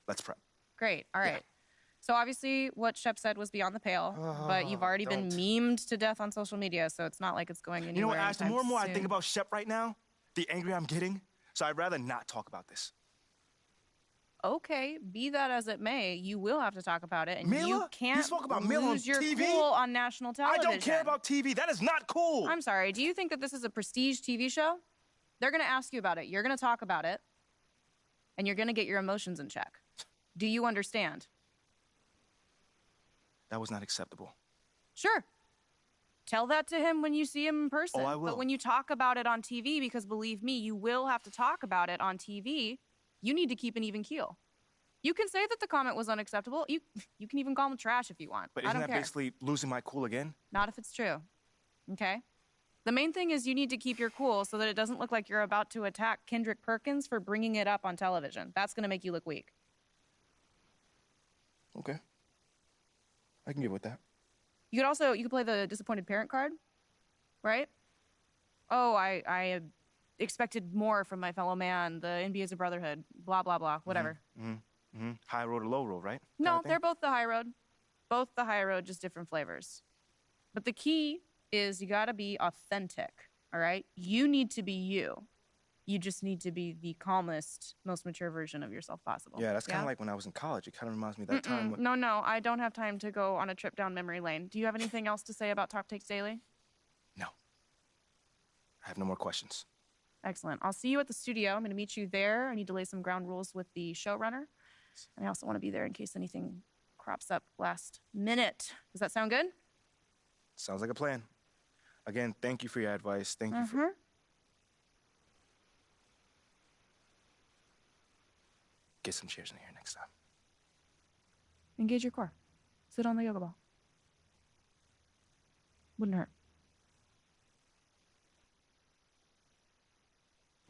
let's prep. Great. All right. Yeah. So obviously what Shep said was beyond the pale, but you've already been memed to death on social media, so it's not like it's going anywhere. You know what, Ash, the more and more soon. I think about Shep right now, the angrier I'm getting, so I'd rather not talk about this. Okay, be that as it may, you will have to talk about it, and Mila? you can't You spoke about Mila on lose your TV? cool on national television. I don't care about TV. That is not cool. I'm sorry. Do you think that this is a prestige TV show? They're going to ask you about it. You're going to talk about it, and you're going to get your emotions in check. Do you understand? That was not acceptable. Sure. Tell that to him when you see him in person. Oh, I will. But when you talk about it on TV, because believe me, you will have to talk about it on TV, you need to keep an even keel. You can say that the comment was unacceptable. You can even call him trash if you want. But I isn't don't that care. basically losing my cool again? Not if it's true. Okay? The main thing is you need to keep your cool so that it doesn't look like you're about to attack Kendrick Perkins for bringing it up on television. That's going to make you look weak. Okay. I can get with that. You could play the disappointed parent card, right? Oh, I expected more from my fellow man. The NBA is a brotherhood. Blah, blah, blah. Whatever. High road or low road, right? No, they're both the high road. Both the high road, just different flavors. But the key is you gotta be authentic, all right? You need to be you. You just need to be the calmest, most mature version of yourself possible. Yeah, that's kind of like when I was in college. It kind of reminds me of that time when... No, I don't have time to go on a trip down memory lane. Do you have anything else to say about Top Takes Daily? No. I have no more questions. Excellent. I'll see you at the studio. I'm going to meet you there. I need to lay some ground rules with the showrunner. And I also want to be there in case anything crops up last minute. Does that sound good? Sounds like a plan. Again, thank you for your advice. Thank you for... Get some chairs in here next time. Engage your core. Sit on the yoga ball. Wouldn't hurt.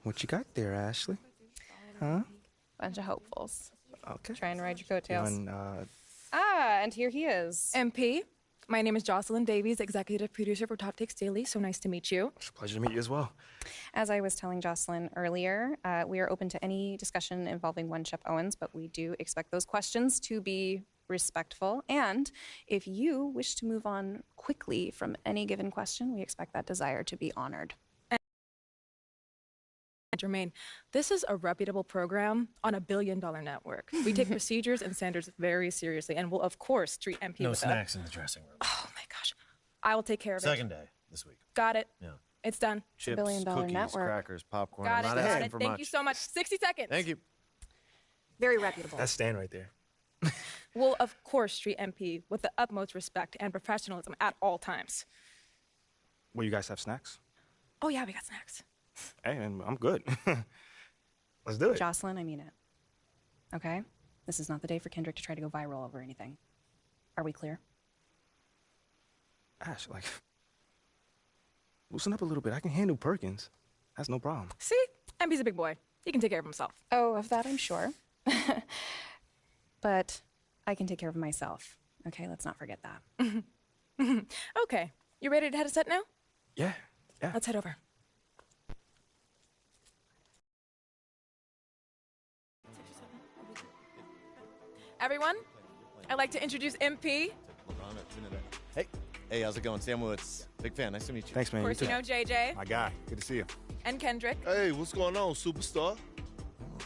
What you got there, Ashley? Huh? Bunch of hopefuls. Okay. Trying to ride your coattails. And, and here he is. MP, my name is Jocelyn Davies, executive producer for Top Takes Daily. So nice to meet you. It's a pleasure to meet you as well. As I was telling Jocelyn earlier, we are open to any discussion involving one Shep Owens, but we do expect those questions to be respectful. And if you wish to move on quickly from any given question, we expect that desire to be honored. Jermaine, this is a reputable program on a billion-dollar network. We take procedures and standards very seriously and will, of course, treat MP No with snacks in the dressing room. Oh, my gosh. I will take care of it. Second day this week. Got it. Yeah. It's done. Chips, billion-dollar cookies, network. crackers, popcorn. Got I'm it. not Got asking it. for Thank much. you so much. 60 seconds. Thank you. Very reputable. that's Stan right there. We'll, of course, treat MP with the utmost respect and professionalism at all times. Will you guys have snacks? Oh, yeah, we got snacks. Hey, and I'm good. Let's do it. Jocelyn, I mean it. Okay? This is not the day for Kendrick to try to go viral over anything. Are we clear? Ash, like, loosen up a little bit. I can handle Perkins. That's no problem. See? MP's a big boy. He can take care of himself. Oh, of that I'm sure. But I can take care of myself. Okay, let's not forget that. Okay. You ready to head a set now? Yeah. Let's head over. Everyone, I'd like to introduce MP. Hey, how's it going? Sam Woods. Big fan. Nice to meet you. Thanks, man. Of course, you know JJ My guy. Good to see you. and Kendrick. Hey, what's going on, superstar?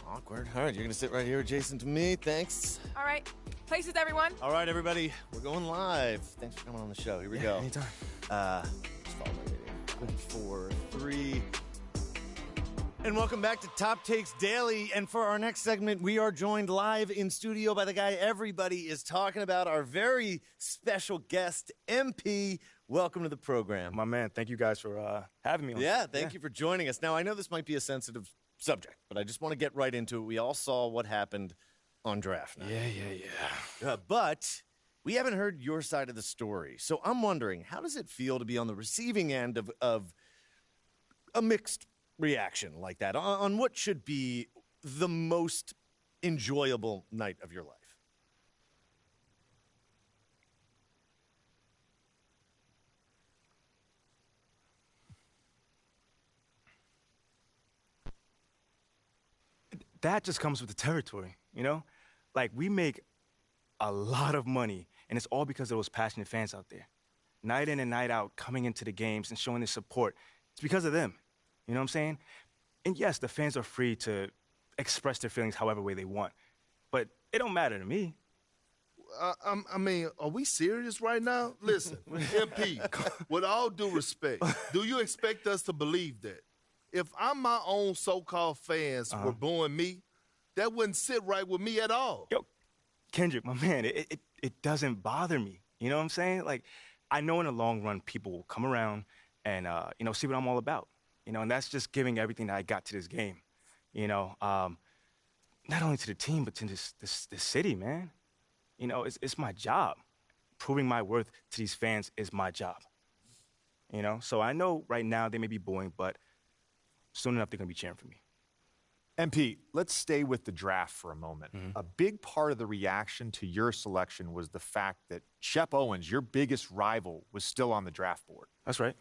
Awkward. All right, you're going to sit right here adjacent to me. Thanks. All right. Places, everyone. All right, everybody. We're going live. Thanks for coming on the show. Here we go. Anytime. Just follow my radio. 4, 3. And welcome back to Top Takes Daily. And for our next segment, we are joined live in studio by the guy everybody is talking about, our very special guest, MP. Welcome to the program. My man, thank you guys for having me on. Yeah, thank you for joining us. Now, I know this might be a sensitive subject, but I just want to get right into it. We all saw what happened on draft night. Yeah. But we haven't heard your side of the story. So I'm wondering, how does it feel to be on the receiving end of a mixed reaction like that on what should be the most enjoyable night of your life? That just comes with the territory, you know? Like, we make a lot of money, and it's all because of those passionate fans out there. Night in and night out, coming into the games and showing their support. It's because of them. You know what I'm saying? And yes, the fans are free to express their feelings however way they want. But it don't matter to me. I mean, are we serious right now? Listen, MP, with all due respect, do you expect us to believe that? If I'm my own so-called fans were booing me, that wouldn't sit right with me at all. Yo, Kendrick, my man, it doesn't bother me. You know what I'm saying? Like, I know in the long run, people will come around and, see what I'm all about. And that's just giving everything that I got to this game. Not only to the team, but to this city, man. It's my job. Proving my worth to these fans is my job. So I know right now they may be booing, but soon enough they're going to be cheering for me. MP, let's stay with the draft for a moment. A big part of the reaction to your selection was the fact that Shep Owens, your biggest rival, was still on the draft board. That's right.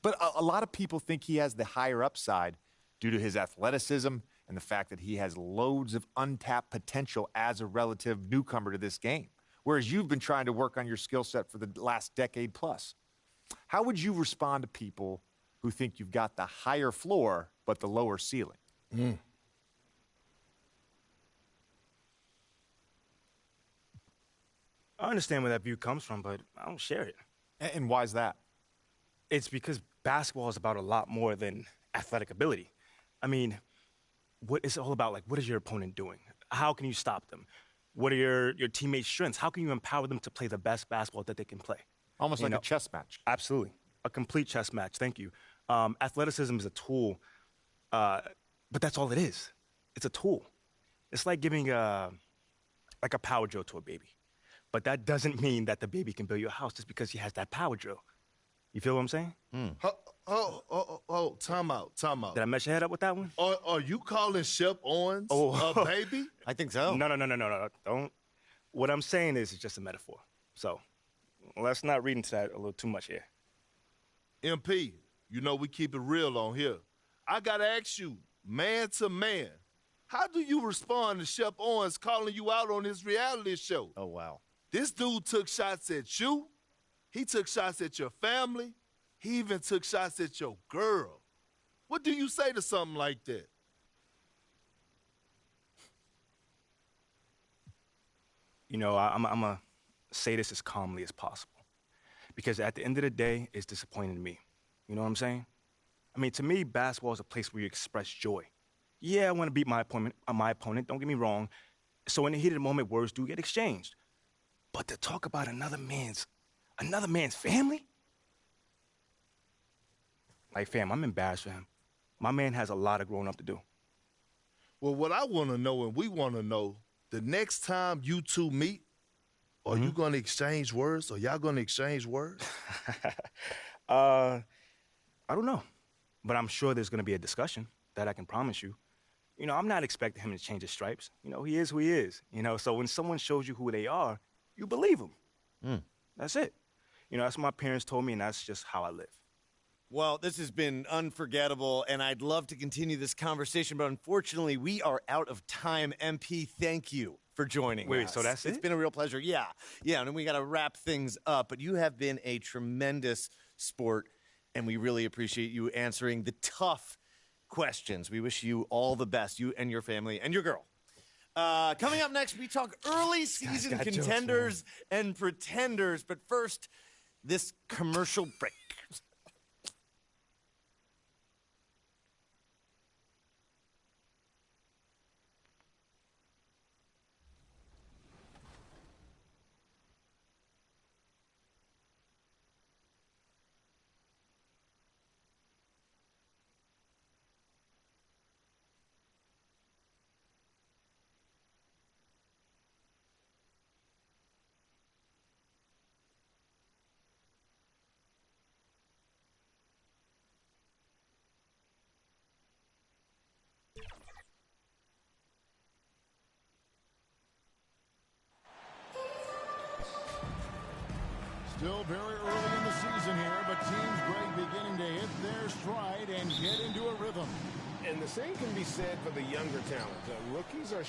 But a lot of people think he has the higher upside due to his athleticism and the fact that he has loads of untapped potential as a relative newcomer to this game, whereas you've been trying to work on your skill set for the last decade plus. How would you respond to people who think you've got the higher floor but the lower ceiling? I understand where that view comes from, but I don't share it. And why is that? It's because basketball is about a lot more than athletic ability. I mean, what it's all about, like, what is your opponent doing? How can you stop them? What are your teammates' strengths? How can you empower them to play the best basketball that they can play? Almost like a chess match. Absolutely. A complete chess match. Thank you. Athleticism is a tool, but that's all it is. It's a tool. It's like giving a power drill to a baby. But that doesn't mean that the baby can build you a house just because he has that power drill. You feel what I'm saying? Time out. Did I mess your head up with that one? Are you calling Shep Owens a baby? I think so. No. Don't. What I'm saying is it's just a metaphor. So let's not read into that a little too much here. MP, we keep it real on here. I got to ask you, man to man, how do you respond to Shep Owens calling you out on his reality show? Oh, wow. This dude took shots at you. He took shots at your family. He even took shots at your girl. What do you say to something like that? I'm going to say this as calmly as possible. Because at the end of the day, it's disappointing to me. You know what I'm saying? I mean, to me, basketball is a place where you express joy. Yeah, I want to beat my opponent, don't get me wrong. So in the heat of the moment, words do get exchanged. But to talk about another man's family? Like, fam, I'm embarrassed for him. My man has a lot of growing up to do. Well, what I want to know, and we want to know, the next time you two meet, are you going to exchange words? Or y'all going to exchange words? I don't know. But I'm sure there's going to be a discussion. That I can promise you. I'm not expecting him to change his stripes. He is who he is. So when someone shows you who they are, you believe them. That's it. That's what my parents told me, and that's just how I live. Well, this has been unforgettable, and I'd love to continue this conversation, but unfortunately, we are out of time. MP, thank you for joining us. Wait, so that's it? It's been a real pleasure. Yeah, and then we got to wrap things up, but you have been a tremendous sport, and we really appreciate you answering the tough questions. We wish you all the best, you and your family and your girl. Coming up next, we talk early season contenders and pretenders, but first, this commercial break. Still very early in the season here, but Team Greg beginning to hit their stride and get into a rhythm. And the same can be said for the younger talent. The rookies are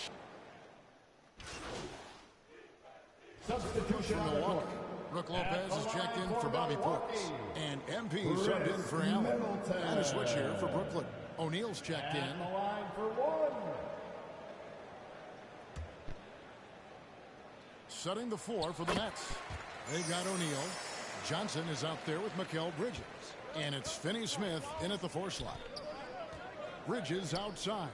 Substitution for Milwaukee. Brooke Lopez is checked in for Bobby Portis. And MP subbed in for Allen. And a switch here for Brooklyn. O'Neal's checked in. Setting the floor for the Nets. They got O'Neal. Johnson is out there with Mikal Bridges. And it's Finney-Smith in at the 4 slot. Bridges outside.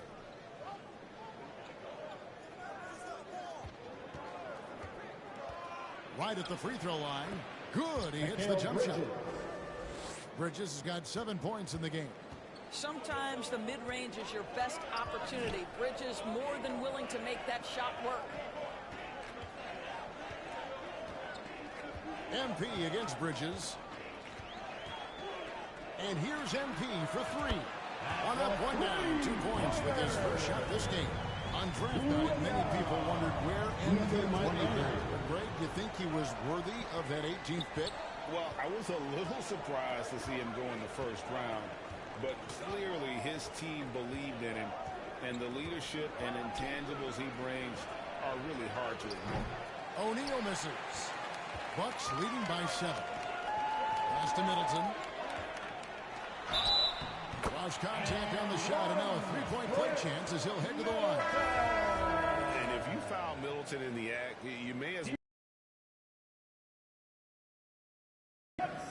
Right at the free throw line. Good. He hits the jump shot. Bridges has got 7 points in the game. Sometimes the mid-range is your best opportunity. Bridges more than willing to make that shot work. MP against Bridges. And here's MP for 3. 1 up, 1 down. 2 points with his first shot this game. On draft night, many people wondered where MP might go. But Greg, you think he was worthy of that 18th pick? Well, I was a little surprised to see him go in the first round. But clearly his team believed in him. And the leadership and intangibles he brings are really hard to ignore. O'Neal misses. Bucks leading by 7. Pass to Middleton. Lost contact on the shot, and now a 3-point play chance as he'll head to the line. And if you foul Middleton in the act, you may as well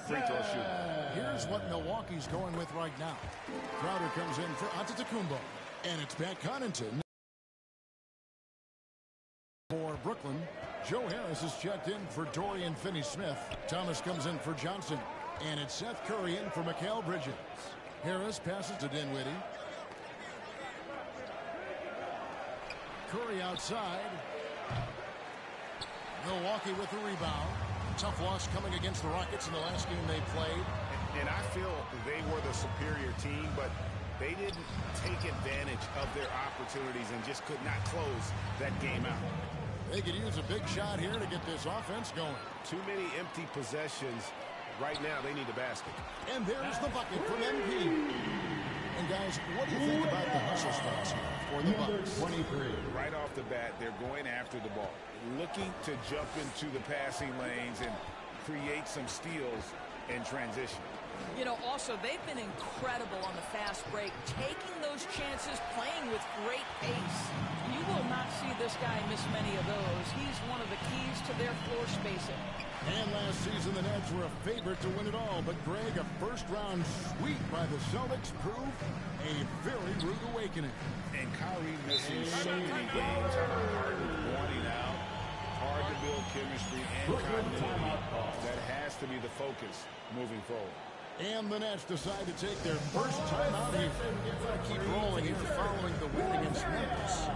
free throw shooter. Here's what Milwaukee's going with right now. Crowder comes in for Antetokounmpo, and it's Pat Connaughton for Brooklyn. Joe Harris is checked in for Dorian Finney-Smith. Thomas comes in for Johnson, and it's Seth Curry in for Mikal Bridges. Harris passes to Dinwiddie. Curry outside. Milwaukee with the rebound. Tough loss coming against the Rockets in the last game they played. And I feel they were the superior team, but they didn't take advantage of their opportunities and just could not close that game out. They could use a big shot here to get this offense going. Too many empty possessions. Right now, they need a basket. And there's the bucket from MP. And guys, what do you think about the hustle stance here for the Bucks? 23. Right off the bat, they're going after the ball, looking to jump into the passing lanes and create some steals in transition. You know, also, they've been incredible on the fast break, taking those chances, playing with great pace. You will not see this guy miss many of those. He's one of the keys to their floor spacing. And last season, the Nets were a favorite to win it all. But, Greg, a first-round sweep by the Celtics proved a very rude awakening. And Kyrie missing so many games are hard to wanting out. Hard to build chemistry and continuity. That has to be the focus moving forward. And the Nets decide to take their first time out here. Keep rolling here following the win against Memphis.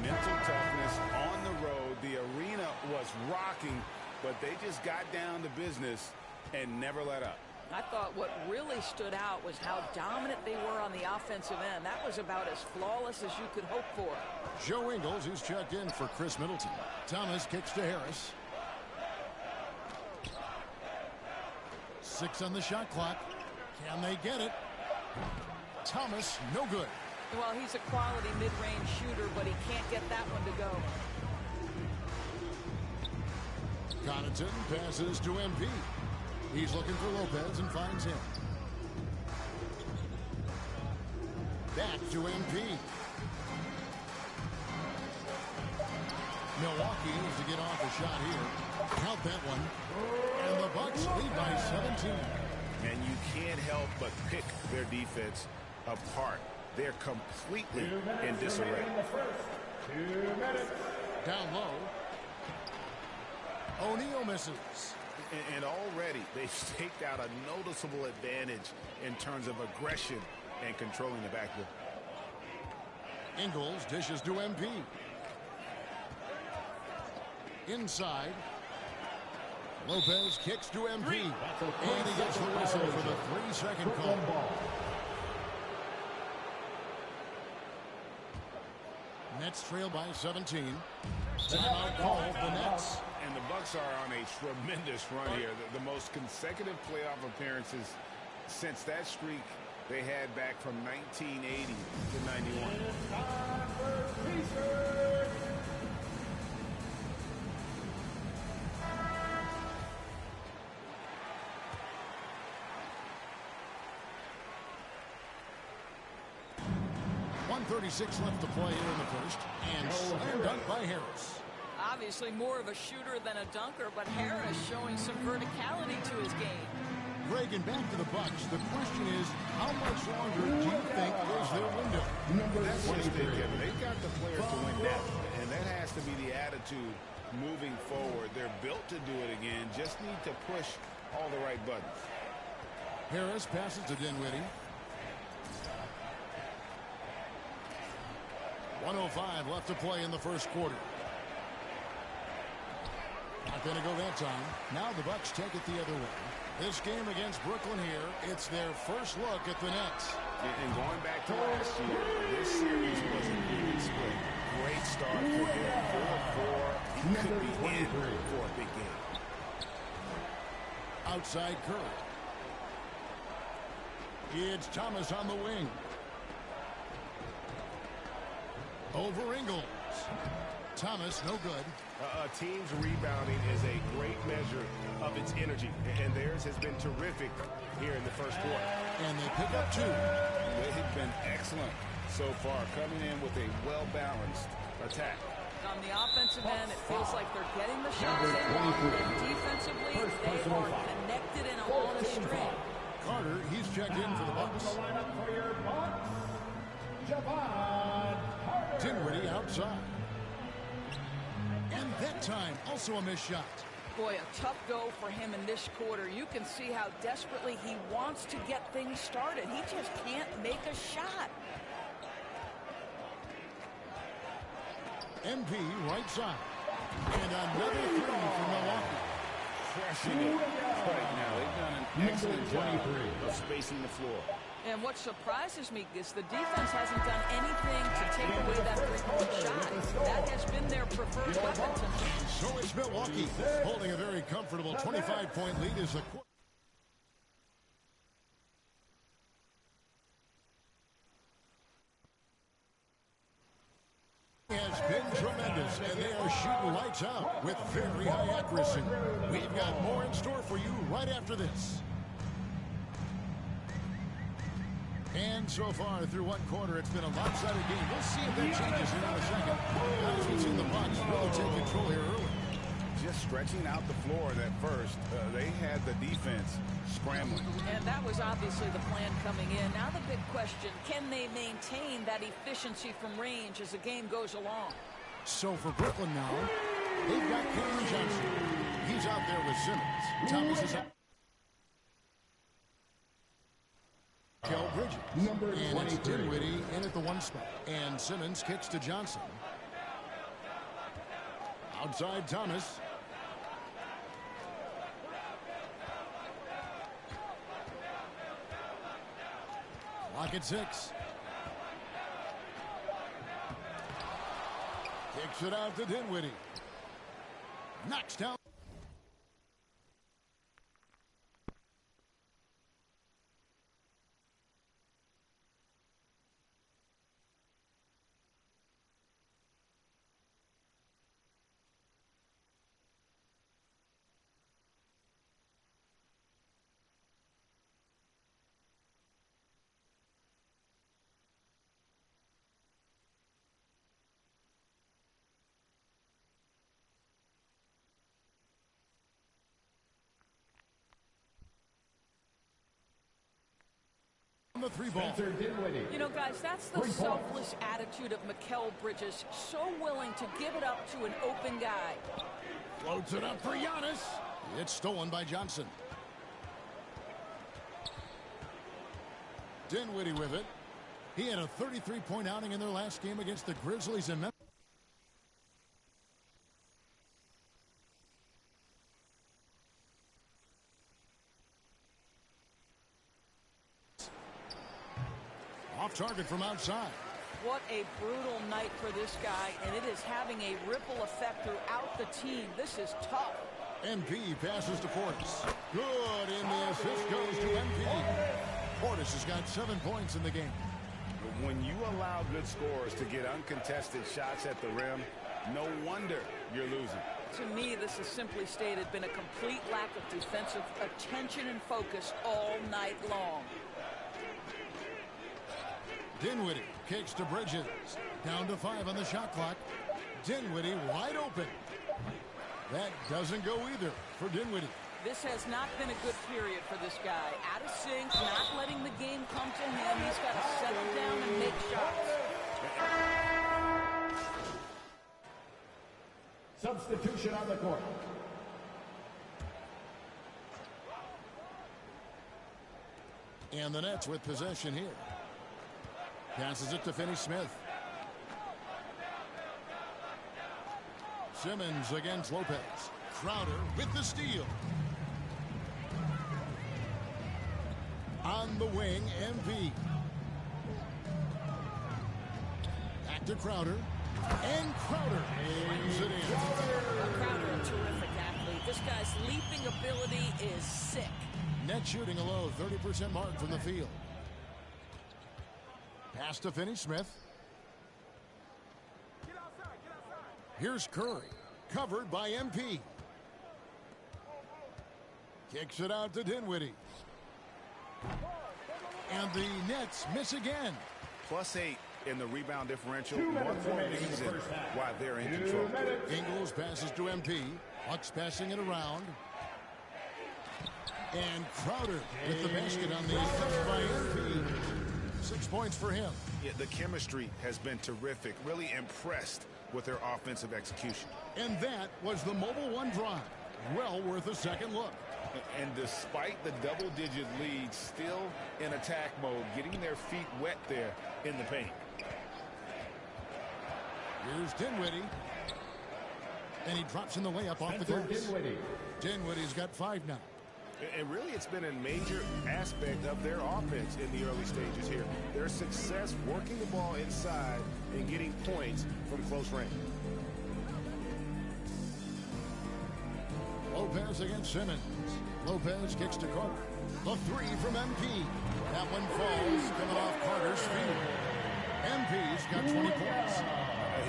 Mental toughness on the road. The arena was rocking, but they just got down to business and never let up. I thought what really stood out was how dominant they were on the offensive end. That was about as flawless as you could hope for. Joe Ingles is checked in for Chris Middleton. Thomas kicks to Harris. 6 on the shot clock. Can they get it? Thomas, no good. Well, he's a quality mid-range shooter, but he can't get that one to go. Connaughton passes to MP. He's looking for Lopez and finds him. Back to MP. Milwaukee needs to get off a shot here. Count that one. And the Bucks lead by 17. And you can't help but pick their defense apart. They're completely in disarray. 2 minutes. Down low. O'Neal misses. And already they've staked out a noticeable advantage in terms of aggression and controlling the backcourt. Ingles dishes to MP. Inside. Lopez kicks to MP. And he gets the whistle for the 3-second call. Nets trail by 17. Timeout call the Nets. And the Bucks are on a tremendous run here. The most consecutive playoff appearances since that streak they had back from 1980 to 91. 1:36 left to play here in the first. And slam dunk by Harris. Obviously more of a shooter than a dunker, but Harris showing some verticality to his game. Greg, and back to the Bucks. The question is, how much longer do you think is their window? That's just it, Kevin. They've got the players to win that, and that has to be the attitude moving forward. They're built to do it again. Just need to push all the right buttons. Harris passes to Dinwiddie. 1:05 left to play in the first quarter. Not going to go that time. Now the Bucks take it the other way. This game against Brooklyn here, it's their first look at the Nets. And going back to last year, this series was an even split. Great start for him. 4-4. He could be in for a big game. Outside Curry. It's Thomas on the wing. Over Ingles. Thomas, no good. A team's rebounding is a great measure of its energy, and theirs has been terrific here in the first quarter. And they pick up 2. They've been excellent so far, coming in with a well-balanced attack. On the offensive end, it feels like they're getting the shots they want, and defensively, they are connected and on a string. Carter, he's checked in for the Bucks. Dinwiddie outside. And that time, also a missed shot. Boy, a tough go for him in this quarter. You can see how desperately he wants to get things started. He just can't make a shot. MP right side. And another 3 for Milwaukee. Crushing it right now. They've done an excellent job of spacing the floor. And what surprises me is the defense hasn't done anything to take away that three-point shot. That has been their preferred weapon tonight. So it's Milwaukee holding a very comfortable 25-point lead as the has been tremendous, and they are shooting lights out with very high accuracy. We've got more in store for you right after this. And so far through one quarter, it's been a lopsided game. We'll see if that changes here in a second. As we've seen the Bucks really take control here early. Just stretching out the floor that first. They had the defense scrambling. And that was obviously the plan coming in. Now the big question, can they maintain that efficiency from range as the game goes along? So for Brooklyn now, they've got Cameron Johnson. He's out there with Simmons. Thomas is out. Kel Bridges. And it's Dinwiddie in at the 1 spot. And Simmons kicks to Johnson. Outside Thomas. Clock at 6. Kicks it out to Dinwiddie. Knocks down. The 3 ball. You know, guys, that's the selfless attitude of Mikal Bridges. So willing to give it up to an open guy. Floats it up for Giannis. It's stolen by Johnson. Dinwiddie with it. He had a 33-point outing in their last game against the Grizzlies in Memphis. Off target from outside. What a brutal night for this guy, and it is having a ripple effect throughout the team. This is tough. MP passes to Portis. Good, and the assist goes to MP. Portis has got 7 points in the game. When you allow good scorers to get uncontested shots at the rim, no wonder you're losing. To me, this has simply stated been a complete lack of defensive attention and focus all night long. Dinwiddie kicks to Bridges. Down to 5 on the shot clock. Dinwiddie wide open. That doesn't go either for Dinwiddie. This has not been a good period for this guy. Out of sync, not letting the game come to him. He's got to settle down and make shots. Substitution on the court. And the Nets with possession here. Passes it to Finney-Smith. Simmons against Lopez. Crowder with the steal. On the wing, MP. Back to Crowder. And Crowder brings it in. Crowder, a terrific athlete. This guy's leaping ability is sick. Net shooting a low 30% mark from the field. Pass to Finney-Smith. Here's Curry. Covered by MP. Kicks it out to Dinwiddie. And the Nets miss again. +8 in the rebound differential. 1 more reason why they're in control. Ingles passes to MP. Bucks passing it around. And Crowder with the basket on the touch by MP. 6 points for him. Yeah, the chemistry has been terrific. Really impressed with their offensive execution. And that was the Mobile One drive. Well worth a second look. And despite the double-digit lead, still in attack mode, getting their feet wet there in the paint. Here's Dinwiddie. And he drops in the layup off the glass. Dinwiddie's got 5 now. And really, it's been a major aspect of their offense in the early stages here. Their success working the ball inside and getting points from close range. Lopez against Simmons. Lopez kicks to Carter. The 3 from MP. That one falls, coming off Carter's feet. MP's got 20 points.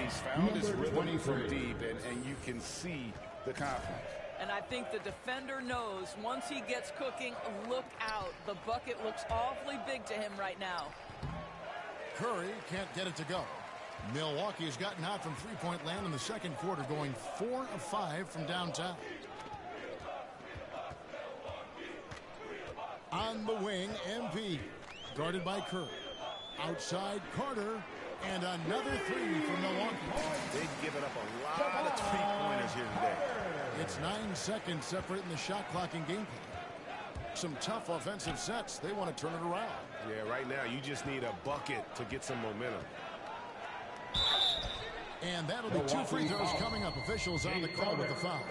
He's found his rhythm from deep, and you can see the confidence. And I think the defender knows once he gets cooking, look out. The bucket looks awfully big to him right now. Curry can't get it to go. Milwaukee has gotten out from three-point land in the second quarter, going 4 of 5 from downtown. On the wing, MP. Guarded by Curry. Outside, Carter. And another 3 from Milwaukee. They've given up a lot of three-pointers here today. It's 9 seconds separating the shot clock and game play. Some tough offensive sets. They want to turn it around. Yeah, right now you just need a bucket to get some momentum. And that'll be 2 free throws coming up. Officials on the call with the foul.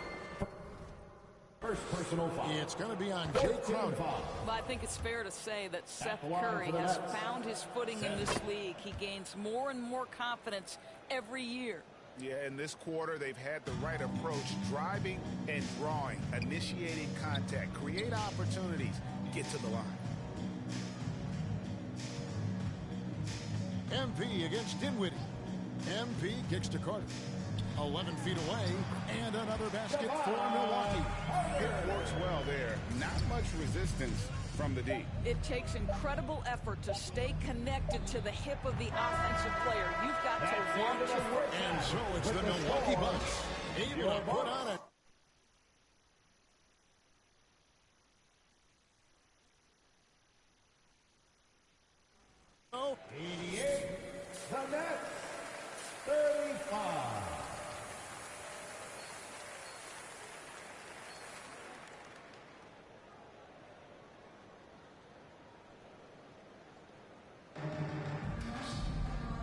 First personal foul. It's going to be on Jay Crowder. Well, I think it's fair to say that Seth Curry has found his footing in this league. He gains more and more confidence every year. Yeah, in this quarter, they've had the right approach, driving and drawing, initiating contact, create opportunities, get to the line. MP against Dinwiddie. MP kicks to Carter. 11 feet away, and another basket for Milwaukee. It works well there. Not much resistance from the D. It takes incredible effort to stay connected to the hip of the offensive player. You've got to want to work. And so it's the Milwaukee Bucks able to put on it. Oh, 88, the Nets, 35.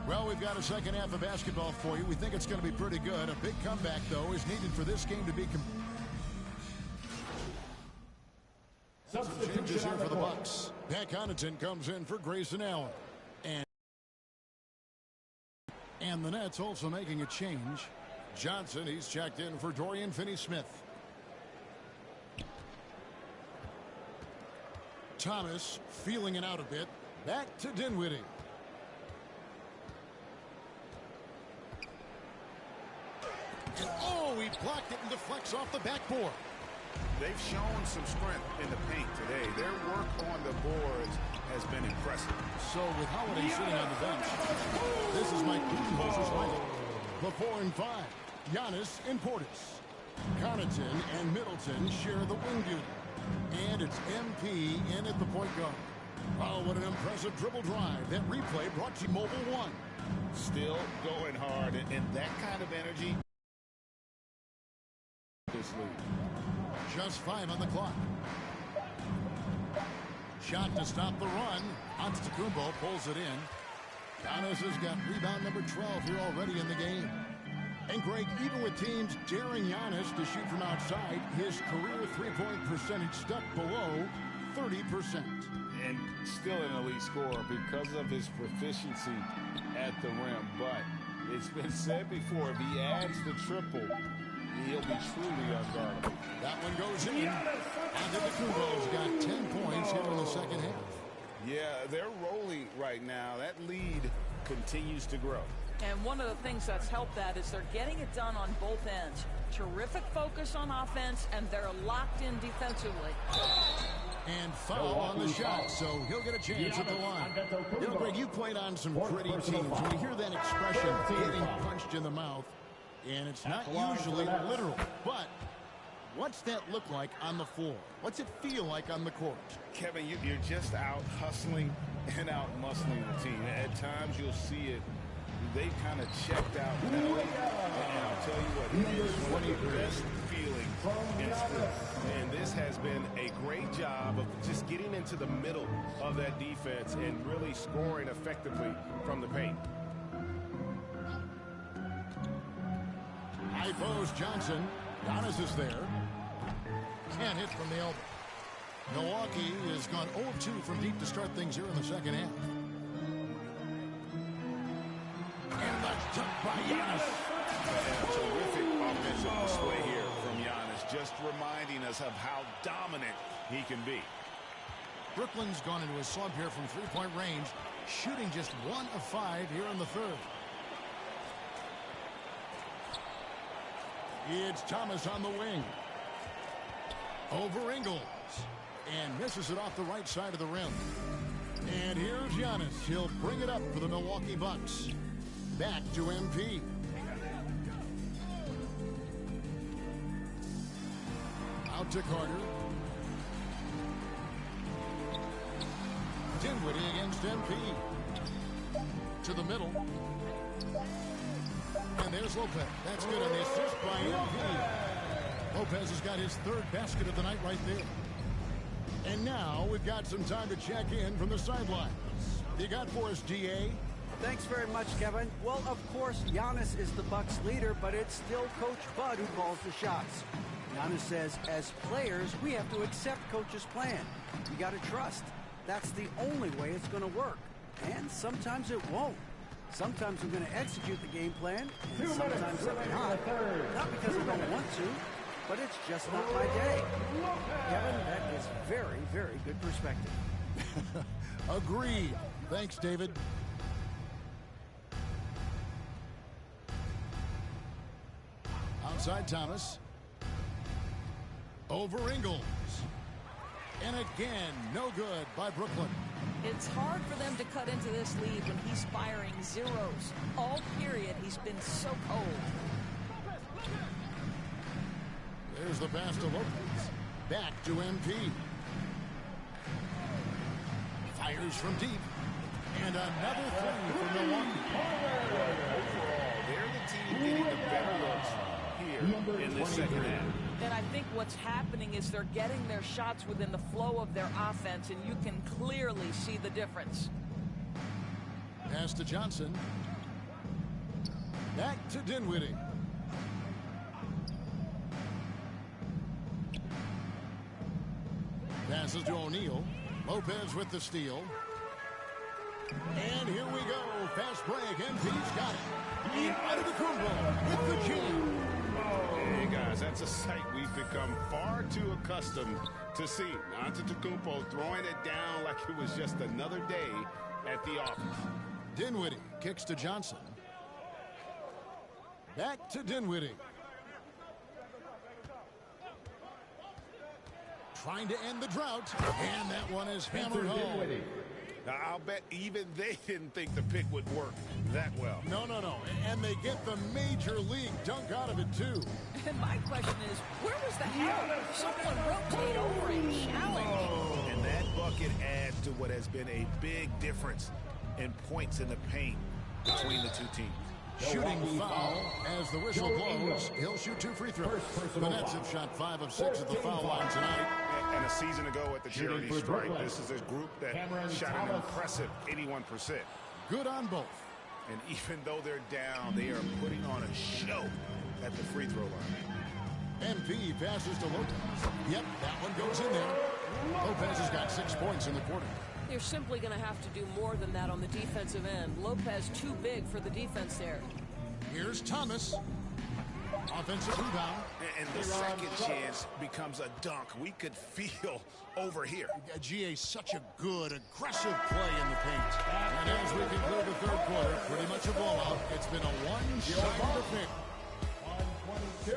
Well, we've got a second half of basketball for you. We think it's going to be pretty good. A big comeback, though, is needed for this game to be changes here for the Bucks. Pat Connaughton comes in for Grayson Allen. And the Nets also making a change. Johnson, he's checked in for Dorian Finney-Smith. Thomas feeling it out a bit. Back to Dinwiddie. And oh, he blocked it and deflects off the backboard. They've shown some strength in the paint today. Their work on the boards has been impressive. So with Holiday sitting on the bench, this is Mike Budenholzer's lineup. The 4 and 5, Giannis and Portis. Connaughton and Middleton share the wing duty. And it's MP in at the point guard. Oh, what an impressive dribble drive. That replay brought to you Mobile One. Still going hard, and that kind of energy. This league. Just 5 on the clock. Shot to stop the run. Antetokounmpo pulls it in. Giannis has got rebound number 12 here already in the game. And Greg, even with teams daring Giannis to shoot from outside, his career three-point percentage stuck below 30%. And still an elite scorer because of his proficiency at the rim. But it's been said before, if he adds the triple, he'll be truly unguardable. That one goes in. Antetokounmpo's got 10 points here in the second half. Yeah, they're rolling right now. That lead continues to grow. And one of the things that's helped that is they're getting it done on both ends. Terrific focus on offense, and they're locked in defensively. And foul on the shot, so he'll get a chance at the line. You know, Greg, you played on some gritty teams. When you hear that expression, getting punched in the mouth, and it's not usually literal, but what's that look like on the floor? What's it feel like on the court? Kevin, you're just out hustling and out muscling the team. At times you'll see it. They kind of checked out mentally. And I'll tell you what, it is one of the best feelings in sports. And this has been a great job of just getting into the middle of that defense and really scoring effectively from the paint. High post Johnson. Giannis is there. Can't hit from the elbow. Milwaukee has gone 0-2 from deep to start things here in the second half. And the dunk by Giannis. A terrific offensive display here from Giannis, just reminding us of how dominant he can be. Brooklyn's gone into a slump here from three-point range, shooting just 1 of 5 here in the third. It's Thomas on the wing. Over Ingles. And misses it off the right side of the rim. And here's Giannis. He'll bring it up for the Milwaukee Bucks. Back to MP. Out to Carter. Dinwiddie against MP. To the middle. And there's Lopez. That's good on the assist by MP. Lopez has got his third basket of the night right there. And now we've got some time to check in from the sidelines. You got for us, DA? Thanks very much, Kevin. Well, of course, Giannis is the Bucks leader, but it's still Coach Bud who calls the shots. Giannis says, as players, we have to accept Coach's plan. You got to trust. That's the only way it's going to work. And sometimes it won't. Sometimes I'm going to execute the game plan, and sometimes I'm not. Not because I don't want to, but it's just not my day. Kevin, that is very, very good perspective. Agreed. Thanks, David. Outside Thomas. Over Ingles. And again, no good by Brooklyn. It's hard for them to cut into this lead when he's firing zeros. All period, he's been so cold. There's the pass to Lopez. Back to MP. Fires from deep. And another three for Milwaukee. Overall, they're the team getting the better looks here in this second half. And I think what's happening is they're getting their shots within the flow of their offense, and you can clearly see the difference. Pass to Johnson. Back to Dinwiddie. Passes to O'Neal. Lopez with the steal. And here we go. Fast break. MP's got it. And Antetokounmpo with the jam. Hey, guys, that's a sight we've become far too accustomed to seeing. Antetokounmpo throwing it down like it was just another day at the office. Dinwiddie kicks to Johnson. Back to Dinwiddie. trying to end the drought, and that one is hammered home. Now, I'll bet even they didn't think the pick would work that well. No. And they get the major league dunk out of it, too. And my question is, where was the help? Someone rotate over and challenge. And that bucket adds to what has been a big difference in points in the paint between the two teams. Shooting foul as the whistle blows. He'll shoot 2 free throws. The Nets have shot 5 of 6 at the foul line tonight. And a season ago at the charity stripe, this is a group that shot an impressive 81%. Good on both. And even though they're down, they are putting on a show at the free throw line. MP passes to Lopez. Yep, that one goes in there. Lopez has got 6 points in the quarter. They're simply going to have to do more than that on the defensive end. Lopez too big for the defense there. Here's Thomas. Offensive rebound. And the second chance becomes a dunk. We could feel over here. GA, such a good, aggressive play in the paint. And as we conclude the third quarter, pretty much a blowout. It's been a one-sided affair. 122,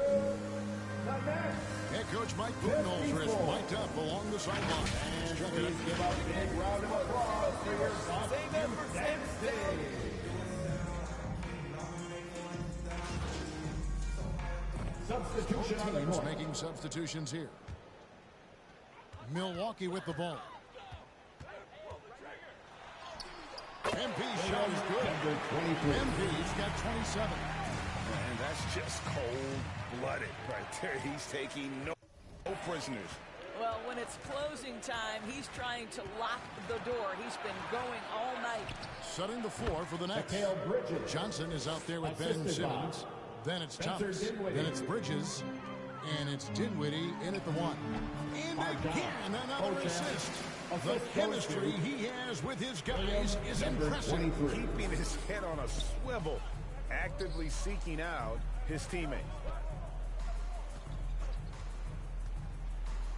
the Nets. Head coach Mike Budenholzer is mic'd up along the sideline. And please give a big round of applause for your Boston Nets. Substitution on the Teams court. making substitutions here. Milwaukee with the ball. MP's shot is good. MP's got 27. And that's just cold-blooded right there. He's taking no prisoners. Well, when it's closing time, he's trying to lock the door. He's been going all night. Setting the floor for the Nets. Johnson is out there with Ben Simmons. Then it's Thomas. Then it's Bridges. And it's Dinwiddie in at the 1. And again, another assist. The chemistry he has with his guys is impressive. Keeping his head on a swivel, actively seeking out his teammate.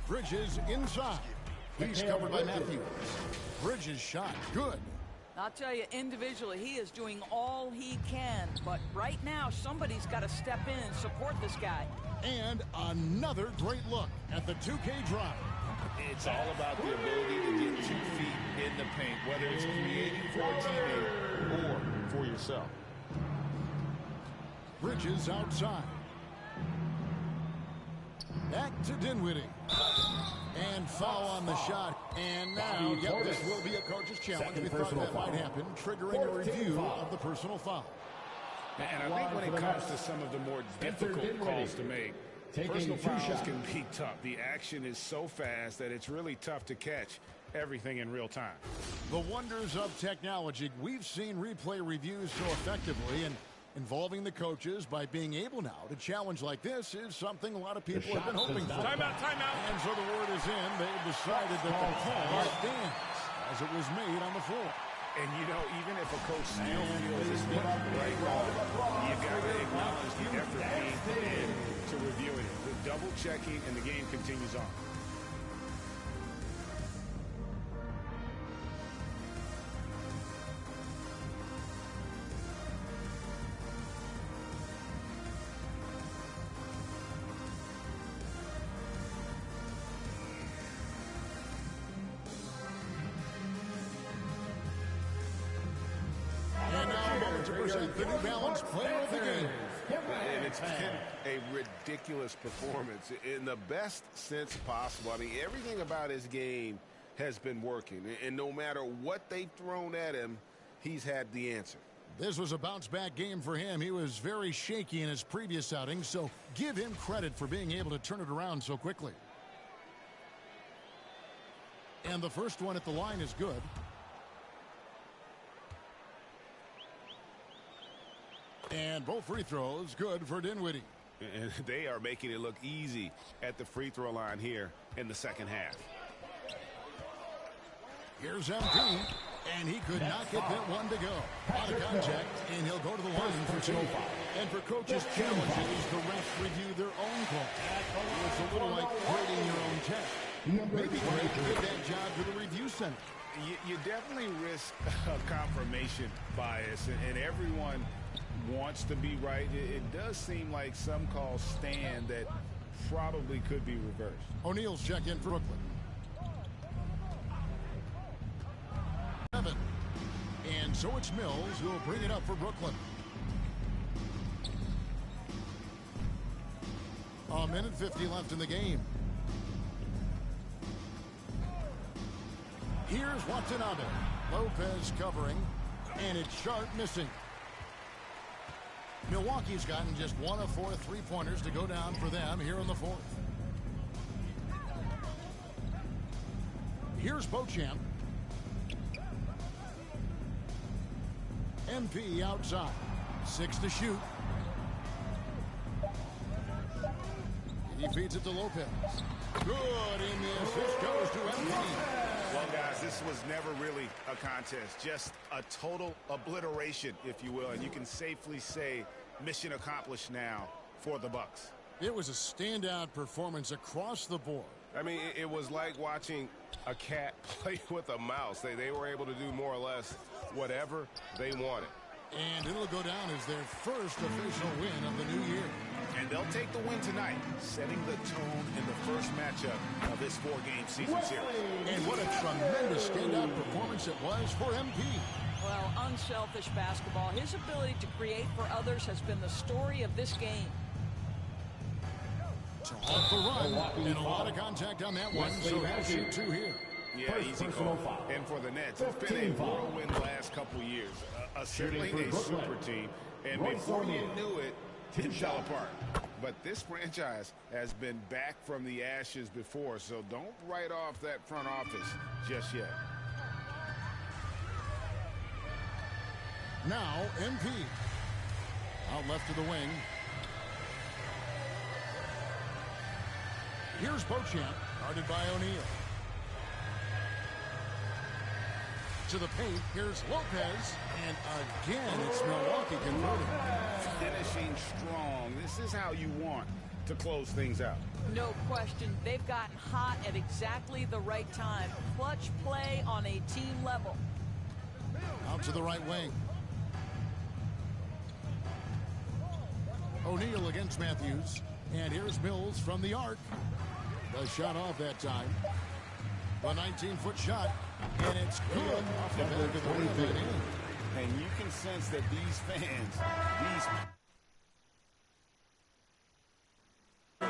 Bridges inside. He's covered by Matthews. Bridges shot good. I'll tell you, individually, he is doing all he can. But right now, somebody's got to step in and support this guy. And another great look at the 2K drive. It's all about the ability to get 2 feet in the paint, whether it's creating for a teammate or for yourself. Bridges outside. Back to Dinwiddie. And foul on the shot. And now, yep, this will be a coach's challenge. We thought that might happen, triggering a review of the personal foul. And I think when it comes to some of the more difficult calls to make, personal fouls can be tough. The action is so fast that it's really tough to catch everything in real time. The wonders of technology. We've seen replay reviews so effectively, and involving the coaches by being able now to challenge like this is something a lot of people have been hoping for. Timeout. And so the word is in. They've decided that the call stands as it was made on the floor. And, you know, even if a coach still feels it's right wrong, you got to acknowledge the effort being put in to reviewing it. The double checking, and the game continues on. The New Balance player of the game. And it's been a ridiculous performance in the best sense possible. I mean, everything about his game has been working. And no matter what they've thrown at him, he's had the answer. This was a bounce-back game for him. He was very shaky in his previous outing, so give him credit for being able to turn it around so quickly. And the first one at the line is good. And both free throws good for Dinwiddie. And they are making it look easy at the free throw line here in the second half. Here's MP, and he could not get that one to go. Out of contact, and he'll go to the line for 2. And for coaches' challenges, the refs review their own call. It's a little like grading your own test. Maybe Greg did that job to the review center. You definitely risk a confirmation bias, and everyone wants to be right. It does seem like some calls stand that probably could be reversed. O'Neal's check in for Brooklyn. 7. And so it's Mills who will bring it up for Brooklyn. A minute 50 left in the game. Here's Watanabe. Lopez covering, and it's Sharp missing. Milwaukee's gotten just 1 of 4 3-pointers to go down for them here in the fourth. Here's Beauchamp. MP outside. 6 to shoot. He feeds it to Lopez. Good, and the assist goes to MP. Well, guys, this was never really a contest, just a total obliteration, if you will, and you can safely say mission accomplished now for the Bucks. It was a standout performance across the board. I mean, it was like watching a cat play with a mouse. They were able to do more or less whatever they wanted. And it'll go down as their first official win of the new year. And they'll take the win tonight, setting the tone in the first matchup of this 4-game season series. And what a tremendous standout performance it was for MP. Well, unselfish basketball. His ability to create for others has been the story of this game. Off the run, and a lot of contact on that one, so he'll shoot 2 here. Yeah, easy call. And for the Nets, it's been a whirlwind last couple years. Certainly a super team. And before you knew it, it fell apart. But this franchise has been back from the ashes before, so don't write off that front office just yet. Now, MP. Out left to the wing. Here's Beauchamp, guarded by O'Neal. To the paint, here's Lopez, and again, it's Milwaukee converting. Finishing strong. This is how you want to close things out. No question. They've gotten hot at exactly the right time. Clutch play on a team level. Out to the right wing. O'Neal against Matthews. And here's Mills from the arc. The shot off that time. The 19-foot shot. And it's good off the back of the rim. And you can sense that these fans, they're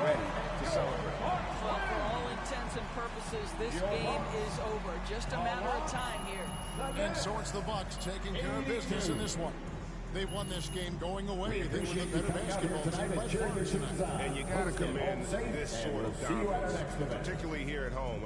ready to celebrate. Well, for all intents and purposes, this game is over. Just a matter of time here. And so it's the Bucks taking care of business in this one. They won this game going away. They were the better basketball team by far tonight. And you got to commend this sort of dominance, particularly here at home.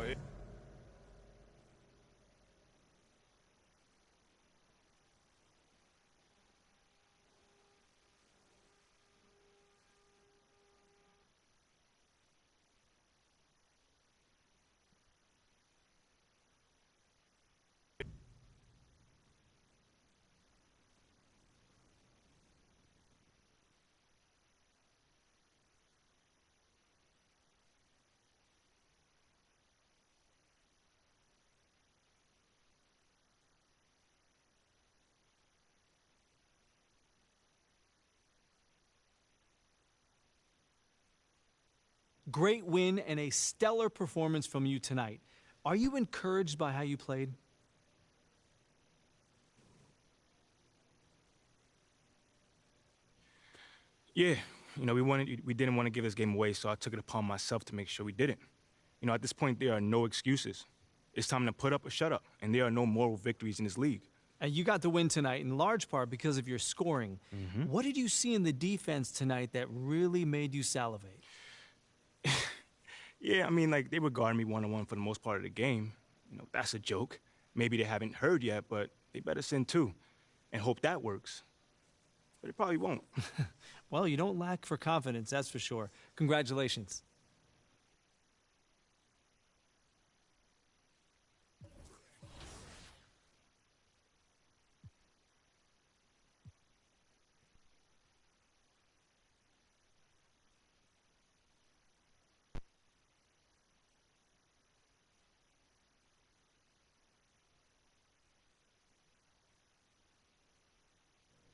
Great win and a stellar performance from you tonight. Are you encouraged by how you played? Yeah, we didn't want to give this game away, so I took it upon myself to make sure we didn't. At this point, there are no excuses. It's time to put up or shut up, and there are no moral victories in this league. And you got the win tonight in large part because of your scoring. Mm-hmm. What did you see in the defense tonight that really made you salivate? Yeah, they were guarding me one-on-one for the most part of the game. That's a joke. Maybe they haven't heard yet, but they better send two and hope that works. But it probably won't. Well, you don't lack for confidence, that's for sure. Congratulations.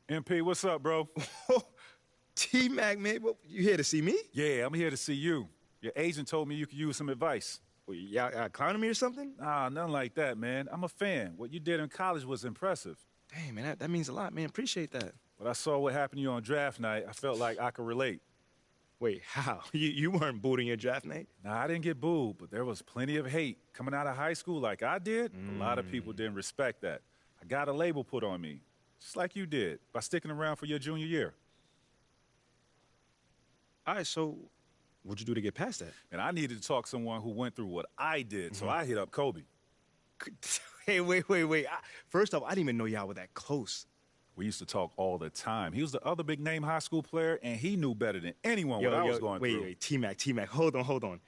MP, what's up, bro? T-Mac, man, what, you here to see me? Yeah, I'm here to see you. Your agent told me you could use some advice. Well, y'all clowning me or something? Nah, nothing like that, man. I'm a fan. What you did in college was impressive. Dang, man, that means a lot, man. Appreciate that. But I saw what happened to you on draft night. I felt like I could relate. Wait, how? You weren't booed in your draft night? Nah, I didn't get booed, but there was plenty of hate. Coming out of high school like I did, a lot of people didn't respect that. I got a label put on me, just like you did, by sticking around for your junior year. All right, so what'd you do to get past that? And I needed to talk to someone who went through what I did, so I hit up Kobe. Hey, wait. First off, I didn't even know y'all were that close. We used to talk all the time. He was the other big-name high school player, and he knew better than anyone what I was going through. Wait, T-Mac, hold on.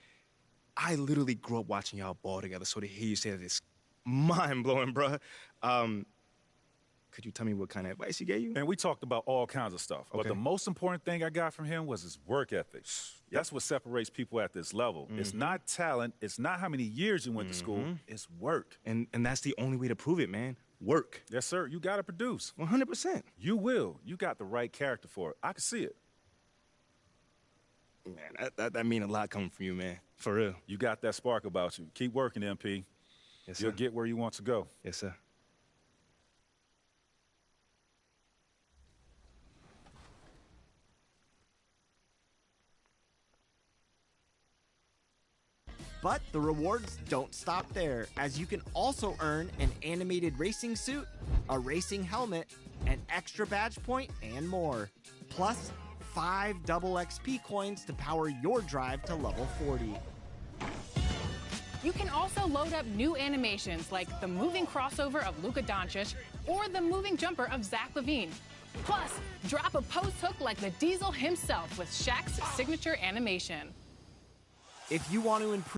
I literally grew up watching y'all ball together, so to hear you say that is mind-blowing, bruh. Could you tell me what kind of advice he gave you? And we talked about all kinds of stuff. Okay. But the most important thing I got from him was his work ethic. That's what separates people at this level. It's not talent. It's not how many years you went to school. It's work. And that's the only way to prove it, man. Work. Yes, sir. You got to produce. 100%. You will. You got the right character for it. I can see it. Man, that mean a lot coming from you, man. For real. You got that spark about you. Keep working, MP. Yes, sir. You'll get where you want to go. Yes, sir. But the rewards don't stop there, as you can also earn an animated racing suit, a racing helmet, an extra badge point, and more. Plus, 5 double XP coins to power your drive to level 40. You can also load up new animations like the moving crossover of Luka Doncic or the moving jumper of Zach LaVine. Plus, drop a post hook like the Diesel himself with Shaq's signature animation. If you want to improve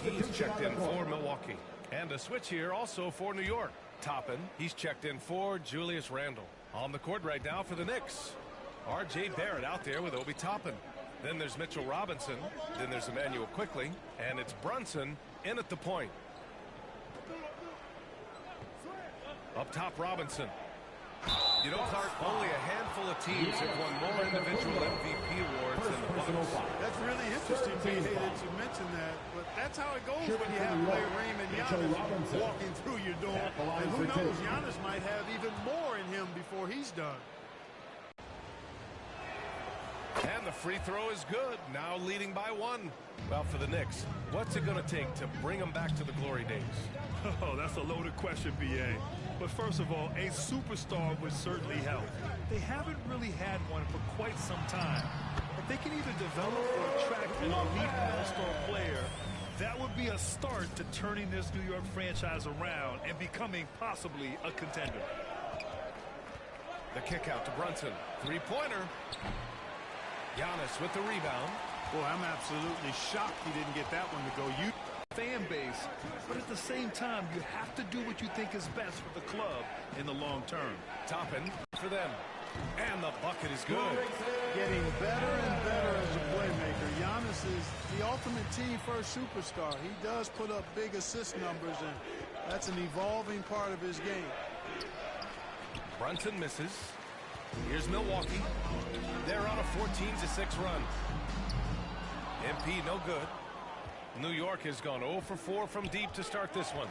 He's checked in for Milwaukee. And a switch here also for New York. Toppin, he's checked in for Julius Randle. On the court right now for the Knicks. R.J. Barrett out there with Obi Toppin. Then there's Mitchell Robinson. Then there's Emmanuel Quickley. And it's Brunson in at the point. Up top, Robinson. You know, Clark, only a handful of teams have won more individual MVP awards than the Bucks. That's really interesting, B.A., that you mentioned that. But that's how it goes when you have player Raymond Giannis walking through your door. And who knows, Giannis might have even more in him before he's done. And the free throw is good. Now leading by 1. Well, for the Knicks, what's it going to take to bring them back to the glory days? Oh, that's a loaded question, B.A. But first of all, a superstar would certainly help. They haven't really had one for quite some time. If they can either develop or attract an elite all-star player, that would be a start to turning this New York franchise around and becoming possibly a contender. The kick out to Brunson. Three-pointer. Giannis with the rebound. Boy, I'm absolutely shocked he didn't get that one to go. You fan base, but at the same time, you have to do what you think is best for the club in the long term. Toppin for them. And the bucket is good. Getting better and better as a playmaker. Giannis is the ultimate team-first superstar. He does put up big assist numbers, and that's an evolving part of his game. Brunson misses. Here's Milwaukee. They're on a 14-6 run. MP no good. New York has gone 0 for 4 from deep to start this one.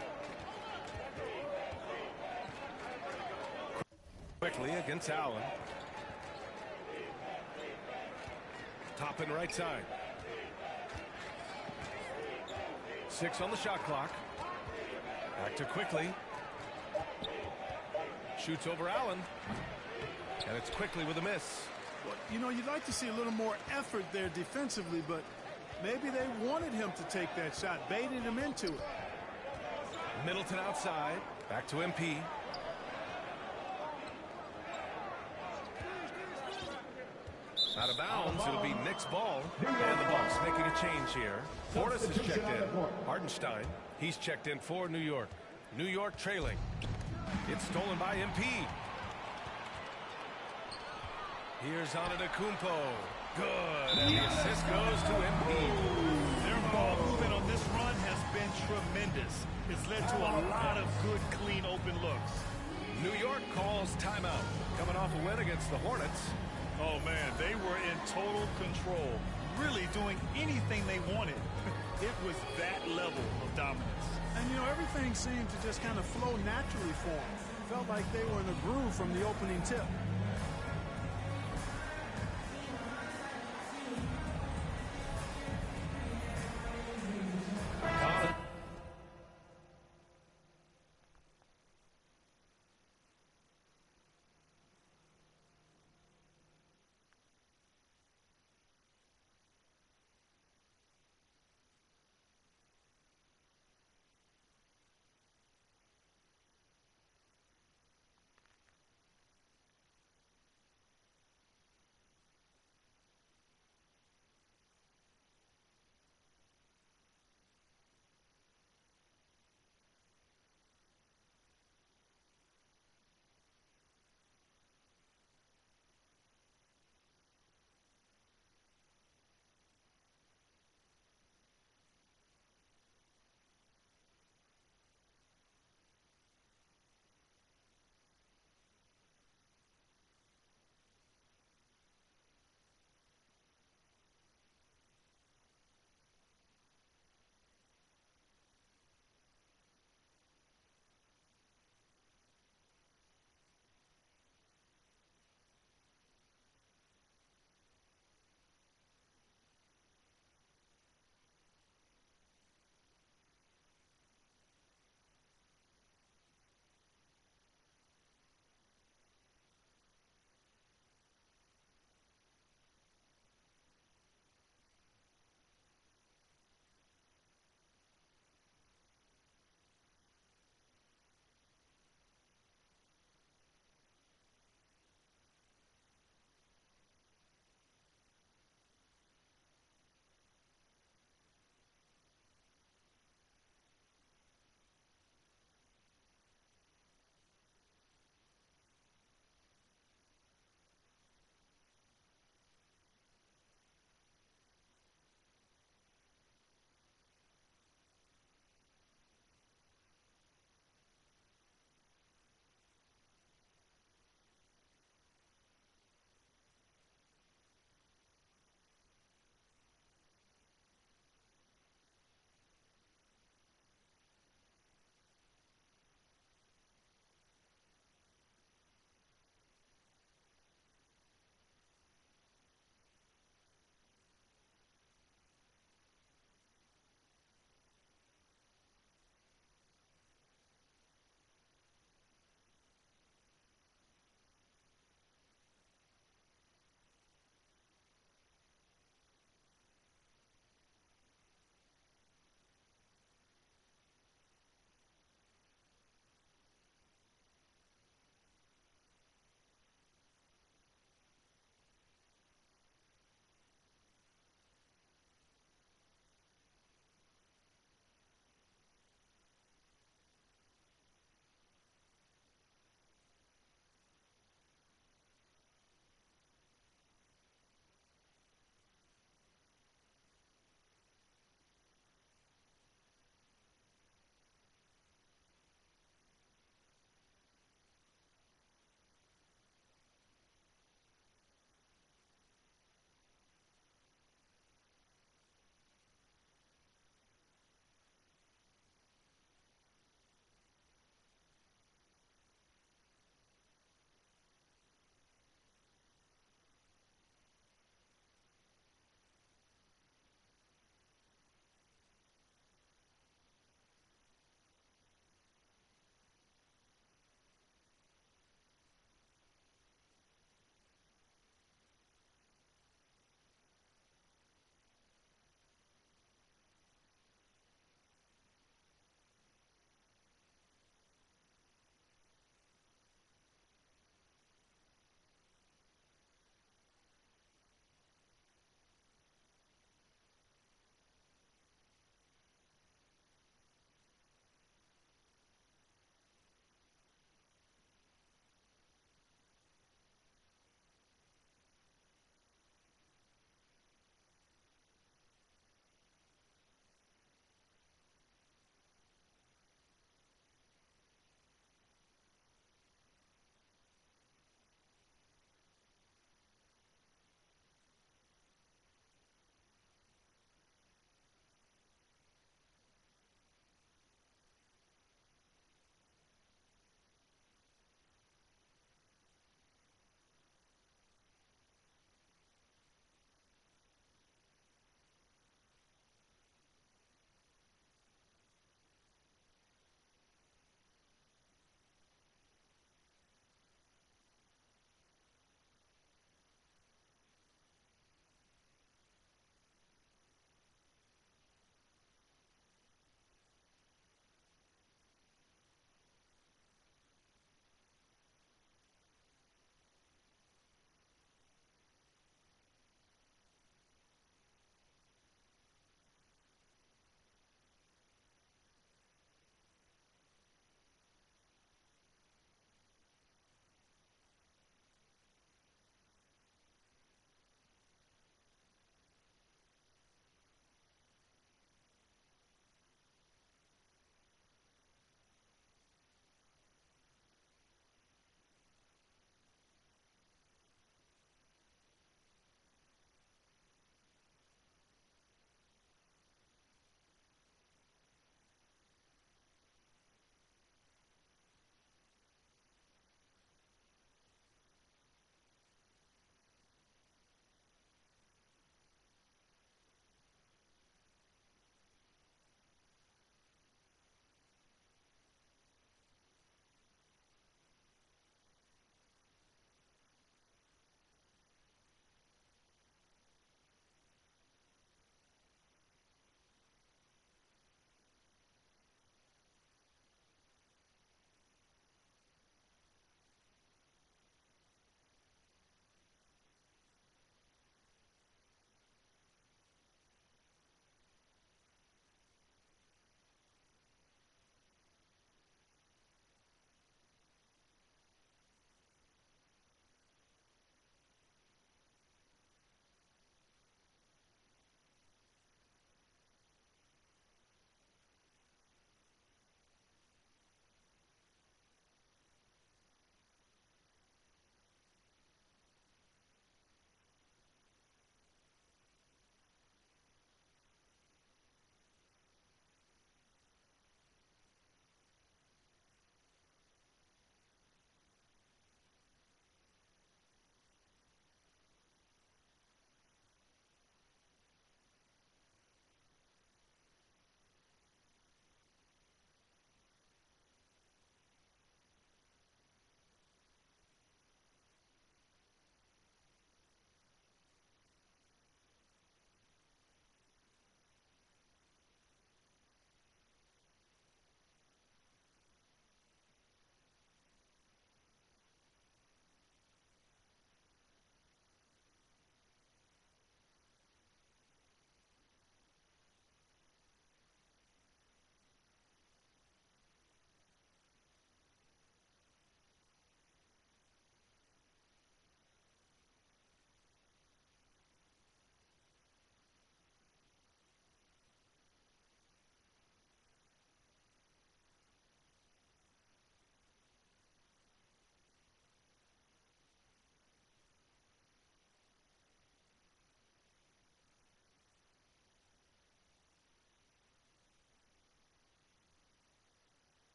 Quickly against Allen. Toppin right side. 6 on the shot clock. Back to Quickly. Shoots over Allen. And it's Quickly with a miss. Well, you know, you'd like to see a little more effort there defensively, but maybe they wanted him to take that shot, baited him into it. Middleton outside. Back to MP. Out of bounds. It'll be Knicks ball. And the Bucks making a change here. Portis is checked in. Hardenstein. He's checked in for New York. New York trailing. It's stolen by MP. Here's Antetokounmpo. Good. And the assist goes to Embiid. Their ball movement on this run has been tremendous. It's led to a lot of good, clean, open looks. New York calls timeout. Coming off a win against the Hornets. Oh, man, they were in total control, really doing anything they wanted. It was that level of dominance. And, you know, everything seemed to just kind of flow naturally for them. Felt like they were in a groove from the opening tip.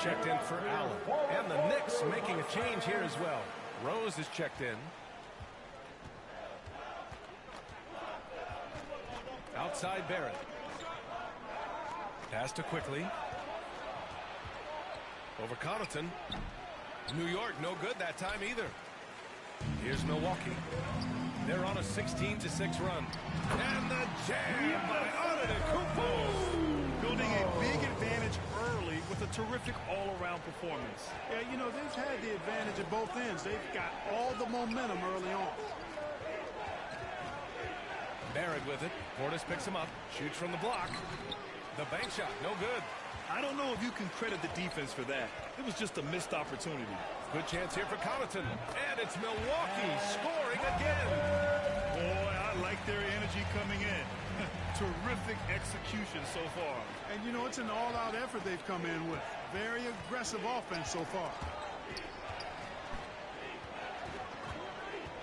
checked in for Allen. And the Knicks making a change here as well. Rose is checked in. Outside Barrett. Pass to Quickly. Over Connaughton. New York no good that time either. Here's Milwaukee. They're on a 16-6 run. And the jam by Antetokounmpo. Building a big advantage early with a terrific all-around performance. Yeah, you know, they've had the advantage at both ends. They've got all the momentum early on. Barrett with it. Portis picks him up. Shoots from the block. The bank shot, no good. I don't know if you can credit the defense for that. It was just a missed opportunity. Good chance here for Connaughton. And it's Milwaukee scoring again. Boy, I like their energy coming in. Terrific execution so far. And, you know, it's an all-out effort they've come in with. Very aggressive offense so far.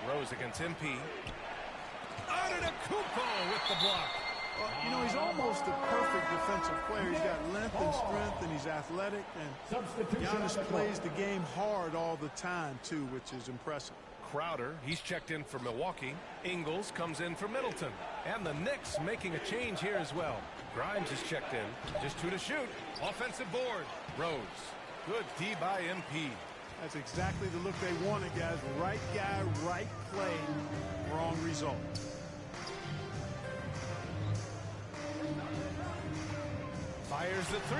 Rose against MP. Antetokounmpo with the block. Well, you know, he's almost the perfect defensive player. He's got length and strength, and he's athletic. And Giannis plays the game hard all the time, too, which is impressive. Crowder, he's checked in for Milwaukee. Ingles comes in for Middleton. And the Knicks making a change here as well. Grimes is checked in. Just 2 to shoot. Offensive board. Rose. Good D by MP. That's exactly the look they wanted, guys. Right guy, right play, wrong result. Fires the 3.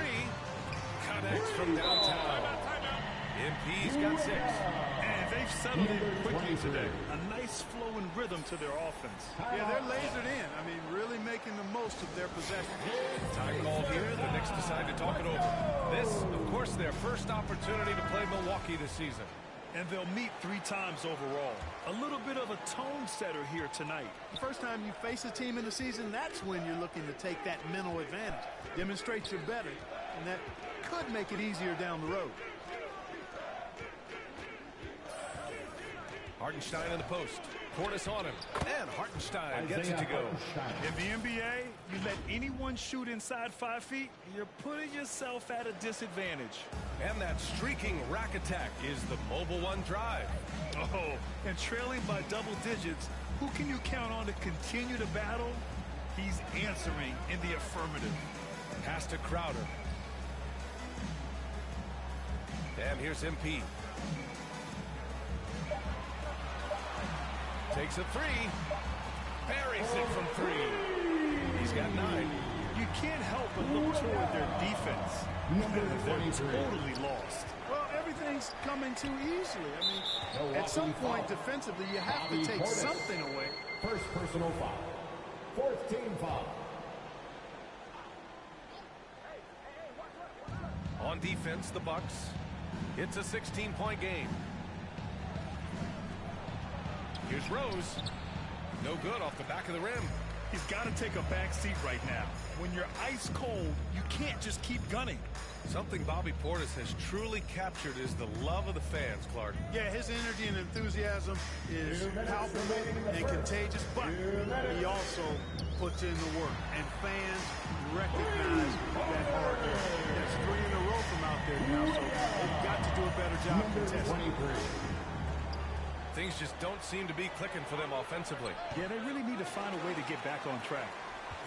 Connects from downtown. MP's got 6. And they've settled in quickly today. A nice flow and rhythm to their offense. Yeah, they're lasered in. I mean, really making the most of their possession. Time called here. The Knicks decide to talk it over. This, of course, their first opportunity to play Milwaukee this season. And they'll meet 3 times overall. A little bit of a tone setter here tonight. The first time you face a team in the season, that's when you're looking to take that mental advantage. Demonstrate you're better, and that could make it easier down the road. Hartenstein in the post. Portis on him. And Hartenstein gets it to go. In the NBA, you let anyone shoot inside 5 feet, you're putting yourself at a disadvantage. And that streaking rack attack is the Mobile One drive. Oh, and trailing by double digits, who can you count on to continue to battle? He's answering in the affirmative. Pass to Crowder. And here's MP. Takes a 3. Buries it from 3. He's got 9. You can't help but look toward their defense. They're totally lost. Well, everything's coming too easily. I mean, at some point defensively, you have to take something away. First personal foul. Fourth team foul. On defense, the Bucks. It's a 16-point game. Here's Rose. No good off the back of the rim. He's got to take a back seat right now. When you're ice cold, you can't just keep gunning. Something Bobby Portis has truly captured is the love of the fans, Clark. Yeah, his energy and enthusiasm is palpable and contagious, but he also puts in the work, and fans recognize that hard work. That's 3 in a row from out there now, so they've got to do a better job contesting. Things just don't seem to be clicking for them offensively. Yeah, they really need to find a way to get back on track.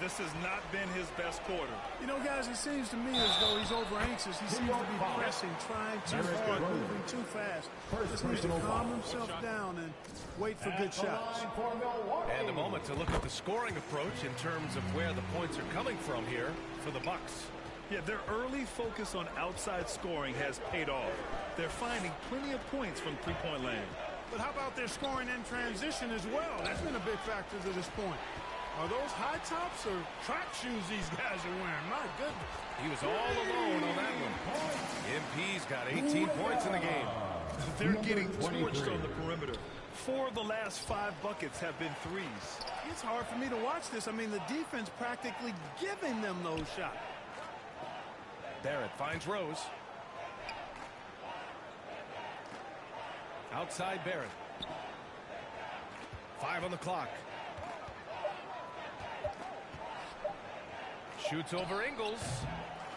This has not been his best quarter. You know, guys, it seems to me as though he's over-anxious. He seems to be pressing, trying too hard, moving too fast. Just needs to calm himself down and wait for good shots. And a moment to look at the scoring approach in terms of where the points are coming from here for the Bucks. Yeah, their early focus on outside scoring has paid off. They're finding plenty of points from three-point land. But how about their scoring in transition as well? That's been a big factor to this point. Are those high tops or track shoes these guys are wearing? My goodness. He was all alone on that one. MP's got 18 points in the game. They're getting torched on the perimeter. 4 of the last 5 buckets have been threes. It's hard for me to watch this. I mean, the defense practically giving them those shots. Barrett finds Rose. Outside Barrett. 5 on the clock. Shoots over Ingles.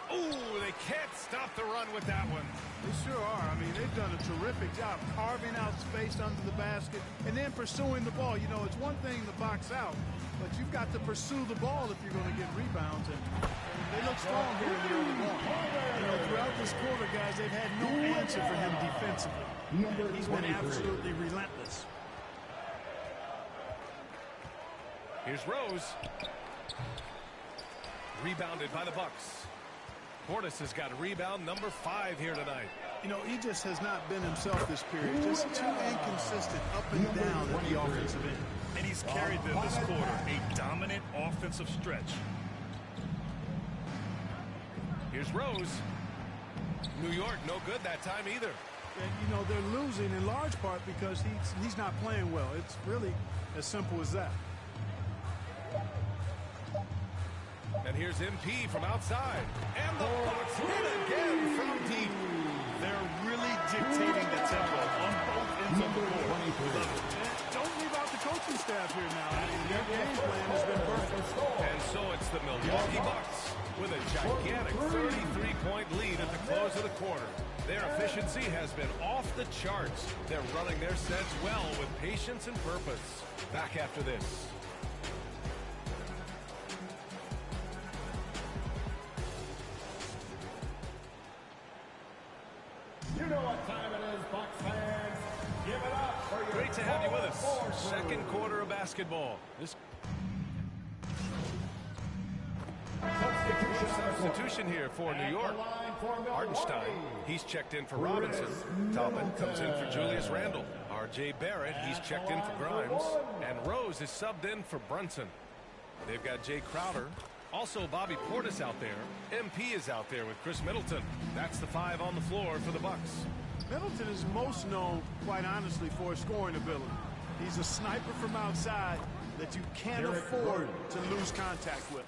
Oh, they can't stop the run with that one. They sure are. I mean, they've done a terrific job carving out space under the basket and then pursuing the ball. You know, it's one thing to box out, but you've got to pursue the ball if you're going to get rebounds. And they look strong here in the early going. You know, throughout this quarter, guys, they've had no answer for him defensively. He's been absolutely relentless. Here's Rose. Rebounded by the Bucks. Portis has got rebound number 5 here tonight. You know, he just has not been himself this period. Just too inconsistent up and down at the offensive end. And he's carried them this quarter. A dominant offensive stretch. Here's Rose. New York, no good that time either. And, you know, they're losing in large part because he's not playing well. It's really as simple as that. And here's MP from outside. And the Bucks hit again from deep. They're really dictating the tempo on both ends of the floor. Don't leave out the coaching staff here now. I mean, their game plan has been perfect. And so it's the Milwaukee Bucks with a gigantic 33-point lead at the close of the quarter. Their efficiency has been off the charts. They're running their sets well with patience and purpose. Back after this. You know what time it is, Bucks fans. Give it up for your Great to have you with us. Second quarter of basketball. This substitution here for New York. Hartenstein, he's checked in for Robinson. Toppin comes in for Julius Randle. R.J. Barrett, he's checked in for Grimes. And Rose is subbed in for Brunson. They've got Jay Crowder. Also, Bobby Portis out there. MP is out there with Chris Middleton. That's the 5 on the floor for the Bucks. Middleton is most known, quite honestly, for his scoring ability. He's a sniper from outside that you can't afford to lose contact with.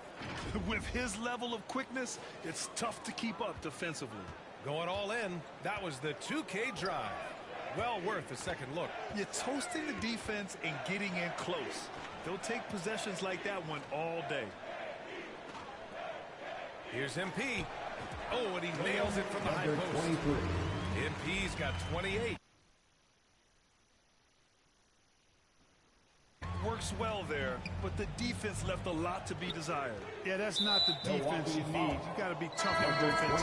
With his level of quickness, it's tough to keep up defensively. Going all in, that was the 2K drive. Well worth a second look. You're toasting the defense and getting in close. They'll take possessions like that one all day. Here's MP. Oh, and he nails it from the high post. MP's got 28. Works well there, but the defense left a lot to be desired. Yeah, that's not the defense you need. You got to be tough on defense.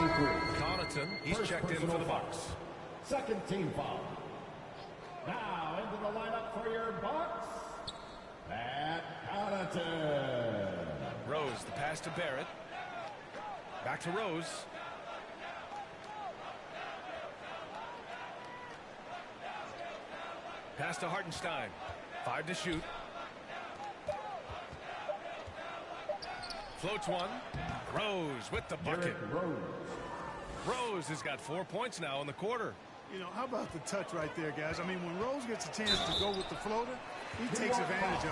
Connaughton, he's checked in for the Bucks. Second team foul. Now into the lineup for your Bucks, Pat Connaughton. Rose, the pass to Barrett. Back to Rose. Pass to Hartenstein. 5 to shoot. Floats one. Rose with the bucket. Rose has got 4 points now in the quarter. You know, how about the touch right there, guys? I mean, when Rose gets a chance to go with the floater, he takes advantage of it.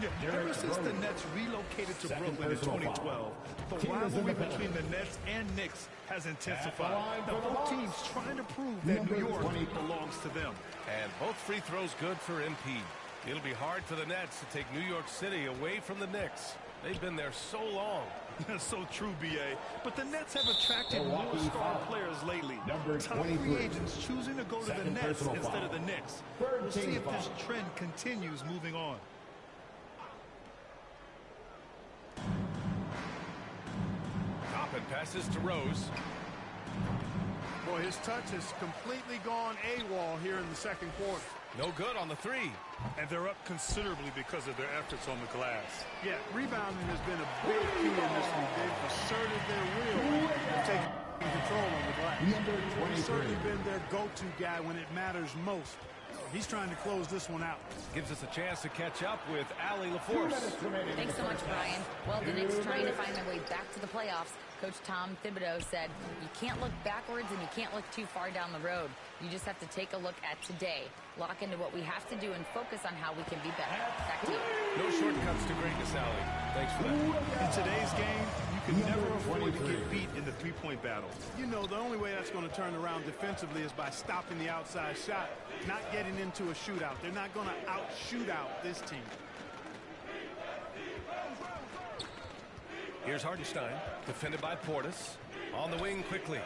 Yeah, ever since the Nets relocated to Brooklyn in 2012, the rivalry between the Nets and Knicks has intensified. Now, both teams trying to prove that New York belongs to them. And both free throws good for MP. It'll be hard for the Nets to take New York City away from the Knicks. They've been there so long. That's so true, B.A. But the Nets have attracted more star players lately. Top free agents choosing to go to the Nets instead of the Knicks. We'll see if this trend continues moving on. Toppin passes to Rose. Boy, his touch has completely gone AWOL here in the second quarter. No good on the 3. And they're up considerably because of their efforts on the glass. Yeah, rebounding has been a big key in this league. They've asserted their will of taking control on the glass. He's certainly been their go-to guy when it matters most. He's trying to close this one out. Gives us a chance to catch up with Allie LaForce. Thanks so much, Brian. Well, the Knicks trying to find their way back to the playoffs. Coach Tom Thibodeau said, you can't look backwards and you can't look too far down the road. You just have to take a look at today, lock into what we have to do, and focus on how we can be better. Back to you. No shortcuts to greatness, Allie. Thanks for that. In today's game, you can never afford to get beat in the three-point battle. You know, the only way that's going to turn around defensively is by stopping the outside shot, not getting into a shootout. They're not going to out-shootout this team. Here's Hartenstein, defended by Portis. On the wing quickly.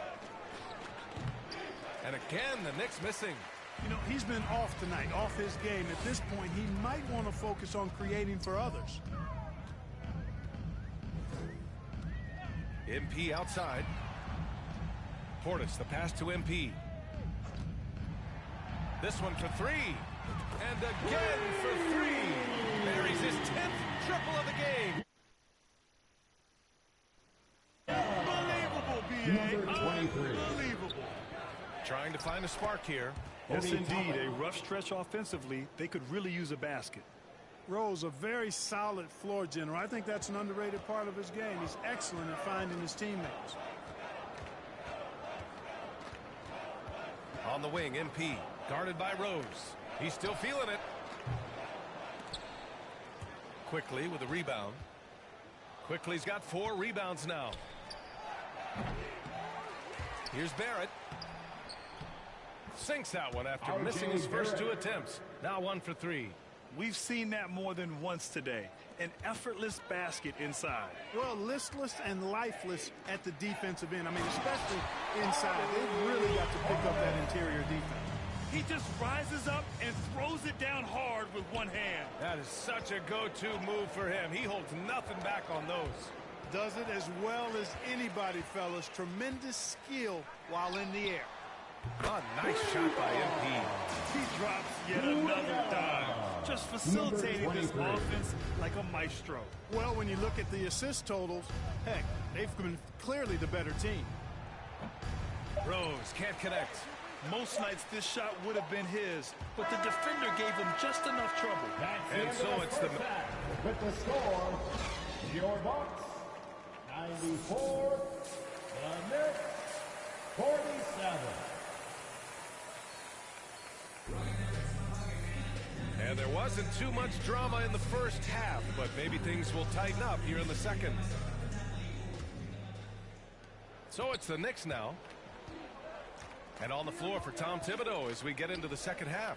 And again, the Knicks missing. You know, he's been off tonight, off his game. At this point, he might want to focus on creating for others. MP outside. Portis, the pass to MP. This one for three. And again for three. Buries his 10th triple of the game. Unbelievable, B.A. Unbelievable. Trying to find a spark here. Yes, indeed. A rough stretch offensively. They could really use a basket. Rose, a very solid floor general. I think that's an underrated part of his game. He's excellent at finding his teammates. On the wing, MP, guarded by Rose. He's still feeling it. Quickly with a rebound. Quickly's got 4 rebounds now. Here's Barrett. Sinks that one after missing his first 2 attempts. Now 1 for 3. We've seen that more than once today. An effortless basket inside. Well, listless and lifeless at the defensive end. I mean, especially inside. They've really got to pick up that interior defense. He just rises up and throws it down hard with one hand. That is such a go-to move for him. He holds nothing back on those. Does it as well as anybody, fellas. Tremendous skill while in the air. Oh, nice shot by MP. He drops yet another dime. Just facilitating this offense like a maestro. Well, when you look at the assist totals, heck, they've been clearly the better team. Rose can't connect. Most nights this shot would have been his, but the defender gave him just enough trouble. And so it's the... With the score, your Bucks, 94, the Knicks, 47. And there wasn't too much drama in the first half, but maybe things will tighten up here in the second. So it's the Knicks now. And on the floor for Tom Thibodeau as we get into the second half.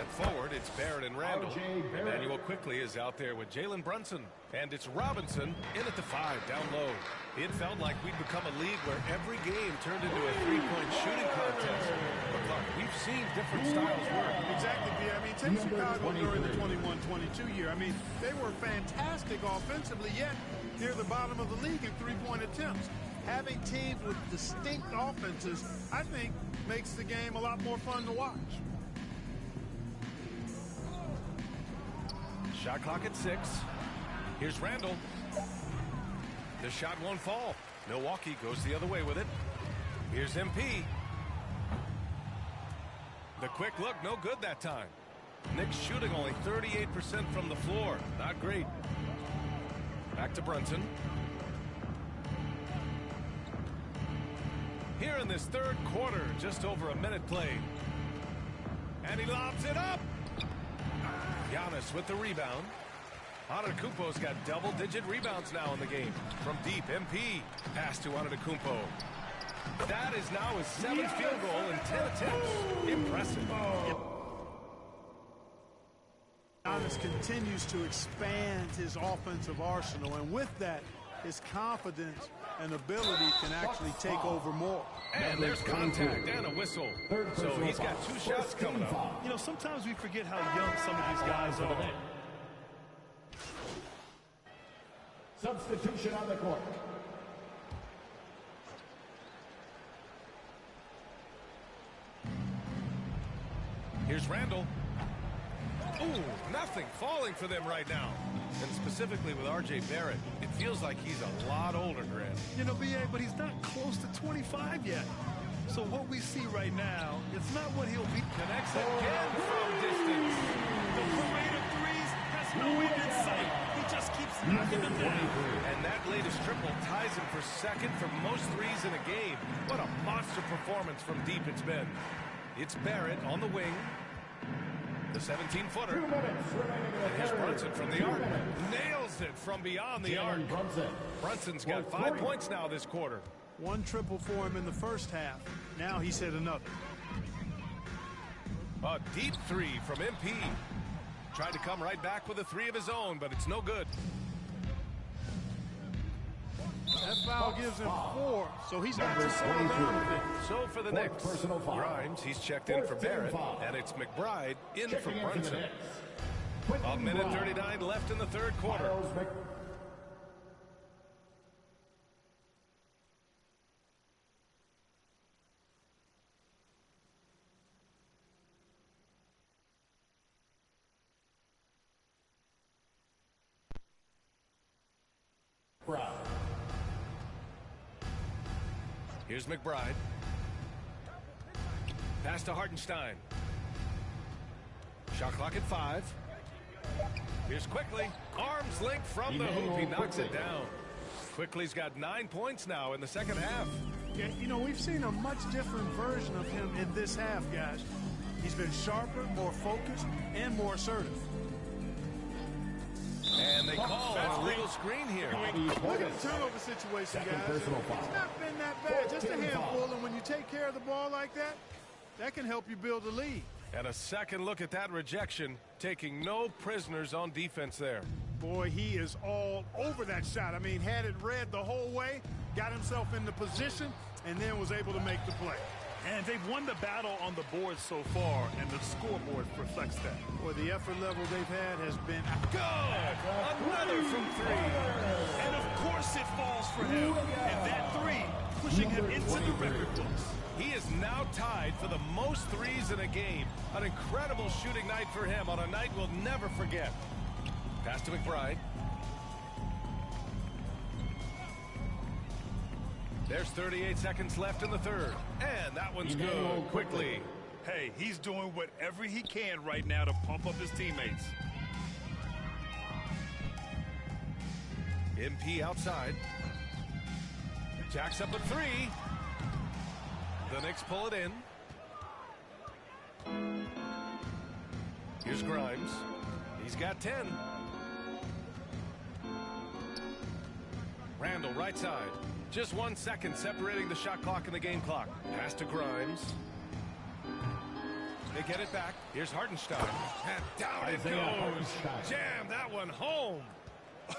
At forward, it's Barrett and Randall. Emmanuel Quickley is out there with Jalen Brunson. And it's Robinson in at the 5, down low. It felt like we'd become a league where every game turned into a three-point shooting contest. But look, we've seen different styles work. Exactly, B. I mean, take Chicago during the 21-22 year. I mean, they were fantastic offensively, yet near the bottom of the league in three-point attempts. Having teams with distinct offenses, I think, makes the game a lot more fun to watch. Shot clock at 6. Here's Randall. The shot won't fall. Milwaukee goes the other way with it. Here's MP. The quick look, no good that time. Knicks shooting only 38% from the floor. Not great. Back to Brunson. Here in this third quarter, just over a minute played. And he lobs it up. Giannis with the rebound. Antetokounmpo's got double-digit rebounds now in the game. From deep, MP. Pass to Antetokounmpo. That is now his 7th field goal in 10 attempts. Impressive. Giannis continues to expand his offensive arsenal, and with that, his confidence and ability can actually take over more. And there's contact and a whistle. So he's got 2 shots coming up. You know, sometimes we forget how young some of these guys are. Substitution on the court. Here's Randall. Ooh, nothing falling for them right now. And specifically with R.J. Barrett, it feels like he's a lot older, Grant. You know, B.A., but he's not close to 25 yet. So what we see right now, it's not what he'll be. Connects again from distance. The parade of threes has no end in sight. He just keeps knocking them down. And that latest triple ties him for second for most threes in a game. What a monster performance from deep it's been. It's Barrett on the wing. The 17-footer. And here's Brunson from the arc. Nails it from beyond the arc. Brunson's got 5 points now this quarter. 1 triple for him in the first half. Now he's hit another. A deep 3 from MP. Tried to come right back with a 3 of his own, but it's no good. foul gives him 4, so he's got to settle down a bit. So for the Knicks, Grimes, he's checked in for Barrett, and it's McBride in for Brunson. A minute 39 left in the third quarter. Here's McBride. Pass to Hartenstein. Shot clock at 5. Here's Quickly. Arms length from the hoop. He knocks it down. Quickly's got 9 points now in the second half. Yeah, you know, we've seen a much different version of him in this half, guys. He's been sharper, more focused, and more assertive. And they call a legal screen here. Look at the turnover situation, guys. It's not been that bad, just a handful. And when you take care of the ball like that, that can help you build a lead. And a second look at that rejection, taking no prisoners on defense there. Boy, he is all over that shot. I mean, had it read the whole way, got himself in the position, and then was able to make the play. And they've won the battle on the board so far, and the scoreboard reflects that. Boy, the effort level they've had has been good. Another from 3. And of course it falls for him. And that 3 pushing him into the record books. He is now tied for the most threes in a game. An incredible shooting night for him on a night we'll never forget. Pass to McBride. There's 38 seconds left in the third. And that one's good. Quickly. Hey, he's doing whatever he can right now to pump up his teammates. MP outside. Jacks up a 3. The Knicks pull it in. Here's Grimes. He's got 10. Randall right side. Just 1 second separating the shot clock and the game clock. Pass to Grimes. They get it back. Here's Hartenstein. And down it goes. Jam that one home.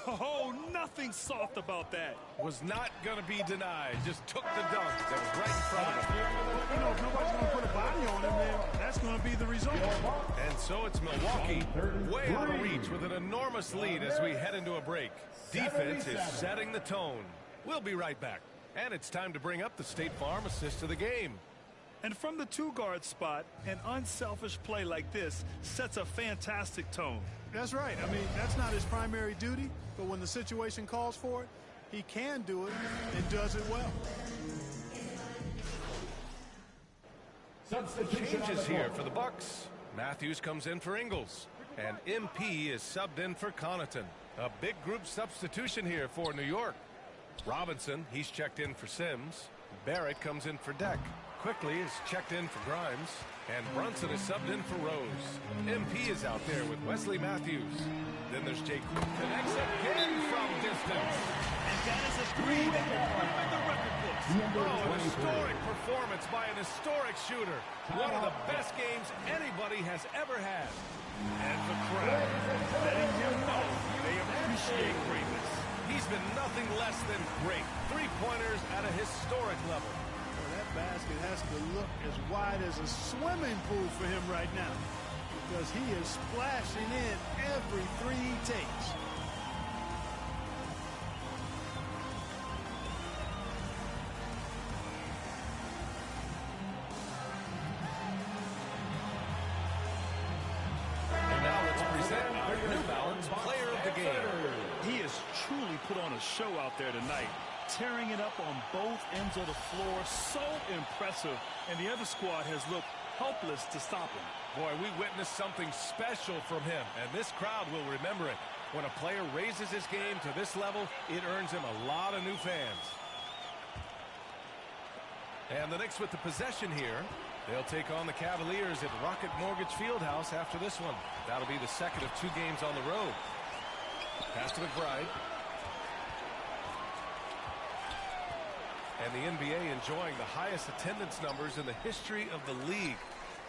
Oh, nothing soft about that. Was not going to be denied. Just took the dunk that was right in front of him. You know, if nobody's going to put a body on him, then that's going to be the result. And so it's Milwaukee way out of reach with an enormous lead as we head into a break. Defense is setting the tone. We'll be right back. And it's time to bring up the State Farm assist of the game. And from the 2-guard spot, an unselfish play like this sets a fantastic tone. That's right. I mean, that's not his primary duty, but when the situation calls for it, he can do it and does it well. Changes here for the Bucks. Matthews comes in for Ingles, and MP is subbed in for Connaughton. A big group substitution here for New York. Robinson, he's checked in for Sims. Barrett comes in for Deck. Quickly is checked in for Grimes. And Brunson is subbed in for Rose. MP is out there with Wesley Matthews. Then there's Jake. Connects again from distance. And that is a 3 that will put him in the record books. Oh, an historic performance by an historic shooter. One of the best games anybody has ever had. And the crowd letting him know they appreciate greatness. He's been nothing less than great. 3-pointers at a historic level. Basket has to look as wide as a swimming pool for him right now because he is splashing in every 3 he takes. And now let's present our New Balance Player of the Game. He has truly put on a show out there tonight, tearing it up on both ends of the floor. So impressive. And the other squad has looked helpless to stop him. Boy, we witnessed something special from him, and this crowd will remember it. When a player raises his game to this level, it earns him a lot of new fans. And the Knicks with the possession here. They'll take on the Cavaliers at Rocket Mortgage Fieldhouse after this one. That'll be the second of 2 games on the road. Pass to McBride. And the NBA enjoying the highest attendance numbers in the history of the league.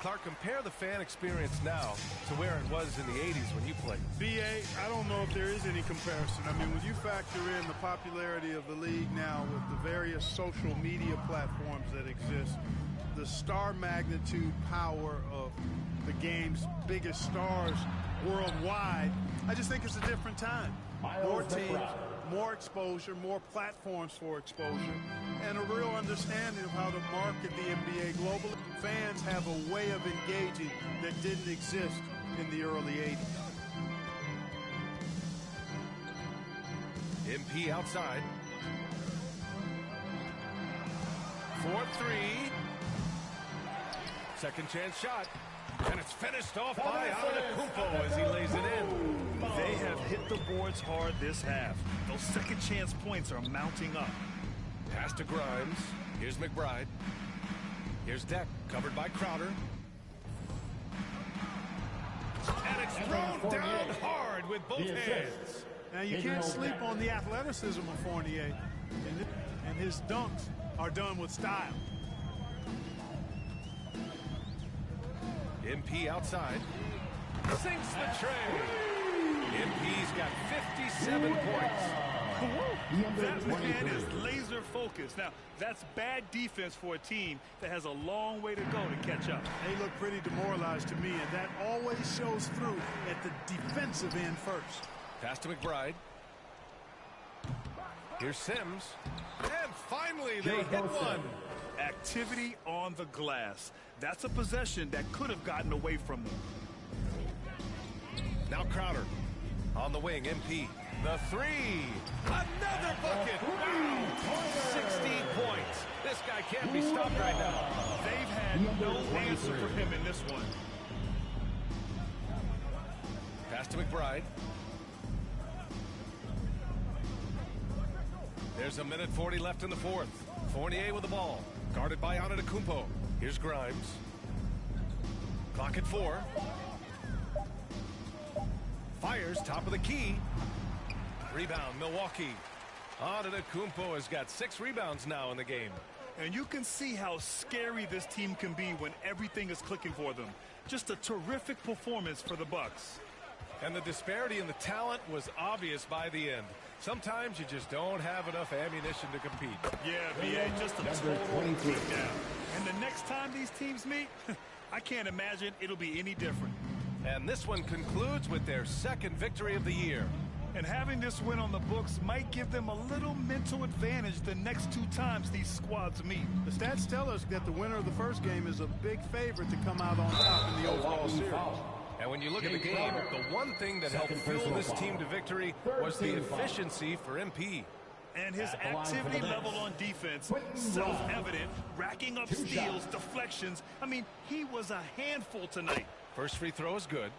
Clark, compare the fan experience now to where it was in the 80s when you played. B.A., I don't know if there is any comparison. I mean, when you factor in the popularity of the league now with the various social media platforms that exist, the star magnitude power of the game's biggest stars worldwide, I just think it's a different time. More teams, more exposure, more platforms for exposure, and a real understanding of how to market the NBA globally. Fans have a way of engaging that didn't exist in the early 80s. MP outside. 4-3. Second chance shot. And it's finished off by Antetokounmpo as he lays it in. They have hit the boards hard this half. Those second chance points are mounting up. Pass to Grimes. Here's McBride. Here's Deck, covered by Crowder. And it's thrown down hard with both hands. Now, you can't sleep on the athleticism of Fournier. And his dunks are done with style. MP outside. Sinks the tray. MP's got 57 points. That man is laser focused. Now, that's bad defense for a team that has a long way to go to catch up. They look pretty demoralized to me, and that always shows through at the defensive end first. Pass to McBride. Here's Sims. And finally, they hit one. Activity on the glass. That's a possession that could have gotten away from them. Now Crowder on the wing. MP. The three. Another bucket. Wow. 16 points. This guy can't be stopped right now. They've had no answer for him in this one. Pass to McBride. There's a minute 40 left in the fourth. Fournier with the ball. Guarded by Antetokounmpo. Here's Grimes. Clock at 4. Fires top of the key. Rebound, Milwaukee. Antetokounmpo has got 6 rebounds now in the game. And you can see how scary this team can be when everything is clicking for them. Just a terrific performance for the Bucks. And the disparity in the talent was obvious by the end. Sometimes you just don't have enough ammunition to compete. Yeah, B.A., just a total breakdown. And the next time these teams meet, I can't imagine it'll be any different. And this one concludes with their second victory of the year. And having this win on the books might give them a little mental advantage the next 2 times these squads meet. The stats tell us that the winner of the first game is a big favorite to come out on top in the overall series. And when you look at the game, the one thing that helped fuel this team to victory was the efficiency for MP. And his activity level on defense, self-evident, racking up steals, deflections. I mean, he was a handful tonight. First free throw is good.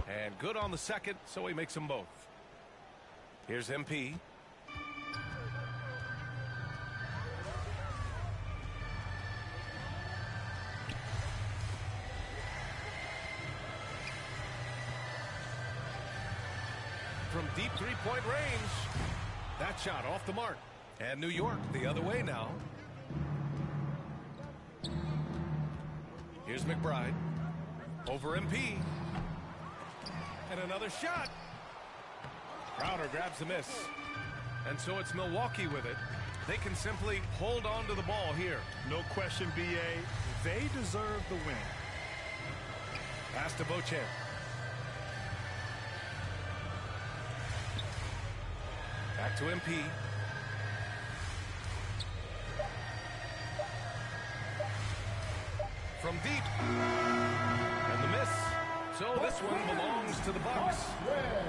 And good on the second, so he makes them both. Here's MP. From deep three-point range. That shot off the mark. And New York the other way now. Here's McBride. Over MP. And another shot. Crowder grabs the miss. And so it's Milwaukee with it. They can simply hold on to the ball here. No question, B.A. They deserve the win. Pass to Beauchamp. Back to MP. From deep. And the miss. So this one belongs to the Bucks.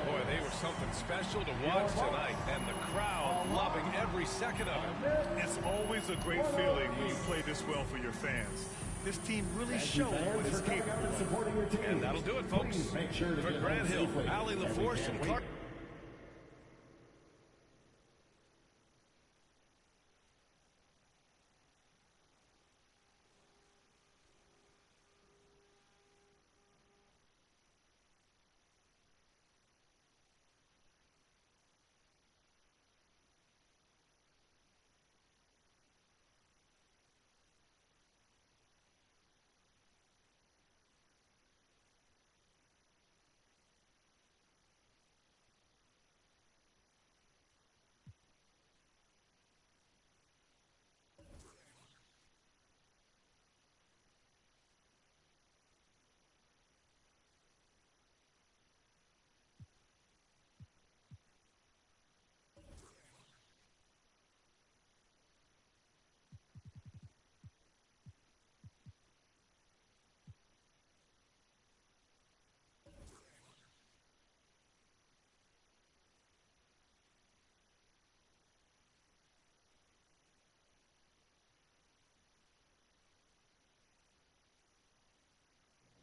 Boy, they were something special to watch tonight, and the crowd loving every second of it. It's always a great feeling when you play this well for your fans. This team really showed what it's capable of. And that'll do it, folks. For Grant Hill, Allie LaForce, and Clark.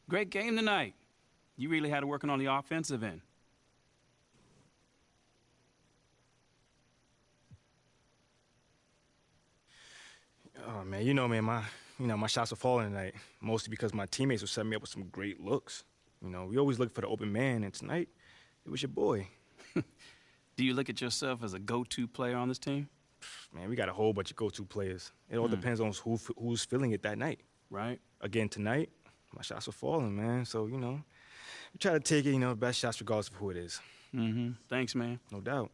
Great game tonight. You really had it working on the offensive end. Oh man, man, my shots were falling tonight, mostly because my teammates were setting me up with some great looks. We always look for the open man, and tonight it was your boy. Do you look at yourself as a go-to player on this team? Man, we got a whole bunch of go-to players. It all depends on who's feeling it that night. Right. Again, tonight, my shots were falling, man. So, we try to take it, the best shots regardless of who it is. Mm-hmm. Thanks, man. No doubt.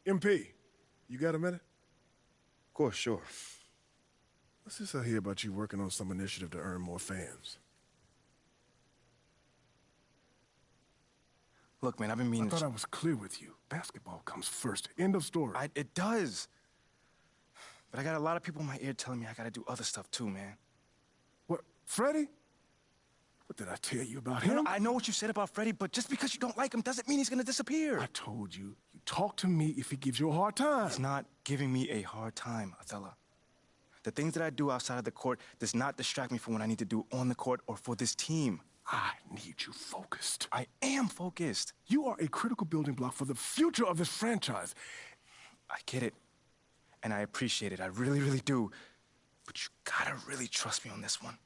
MP, you got a minute? Of course, sure. Let's just hear about you working on some initiative to earn more fans. Look, man, I've been meaning I thought I was clear with you. Basketball comes first. End of story. It does. But I got a lot of people in my ear telling me I gotta do other stuff too, man. What, Freddie? What did I tell you about him? I know what you said about Freddie, but just because you don't like him doesn't mean he's gonna disappear. I told you, you talk to me if he gives you a hard time. He's not giving me a hard time, Othello. The things that I do outside of the court does not distract me from what I need to do on the court or for this team. I need you focused. I am focused. You are a critical building block for the future of this franchise. I get it, and I appreciate it. I really, really do. But you gotta really trust me on this one,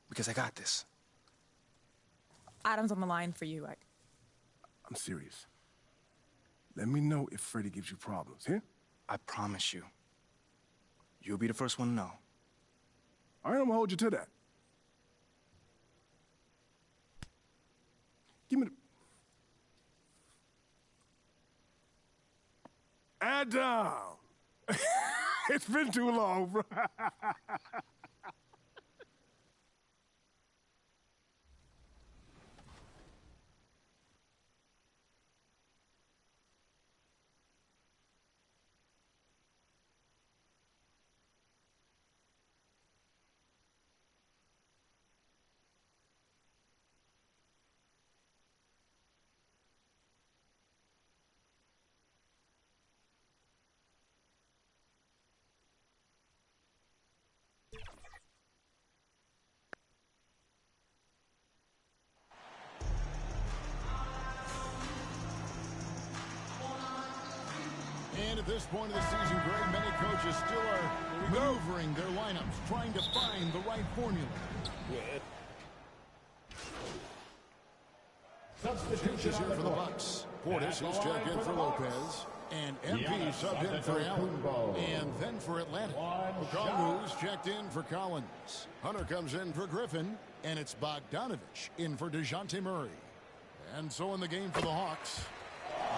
because I got this. Adam's on the line for you. I'm serious. Let me know if Freddie gives you problems, yeah? I promise you. You'll be the first one to know. All right, I'm gonna hold you to that. Give me the... Adam! It's been too long, bro. And at this point of the season, Greg, many coaches still are maneuvering their lineups, trying to find the right formula. Substitutions here for the Bucks. Portis is checked in for Lopez. And MP subbed in for Allen. And then for Atlanta, Okongwu's checked in for Collins. Hunter comes in for Griffin. And it's Bogdanovich in for DeJounte Murray. And so in the game for the Hawks,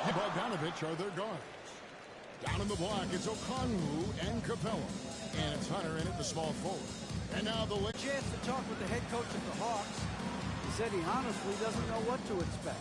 Bogdanovich are their guards. Down in the block, it's Okongwu and Capella. And it's Hunter in at the small forward. And now the chance to talk with the head coach of the Hawks. He said he honestly doesn't know what to expect.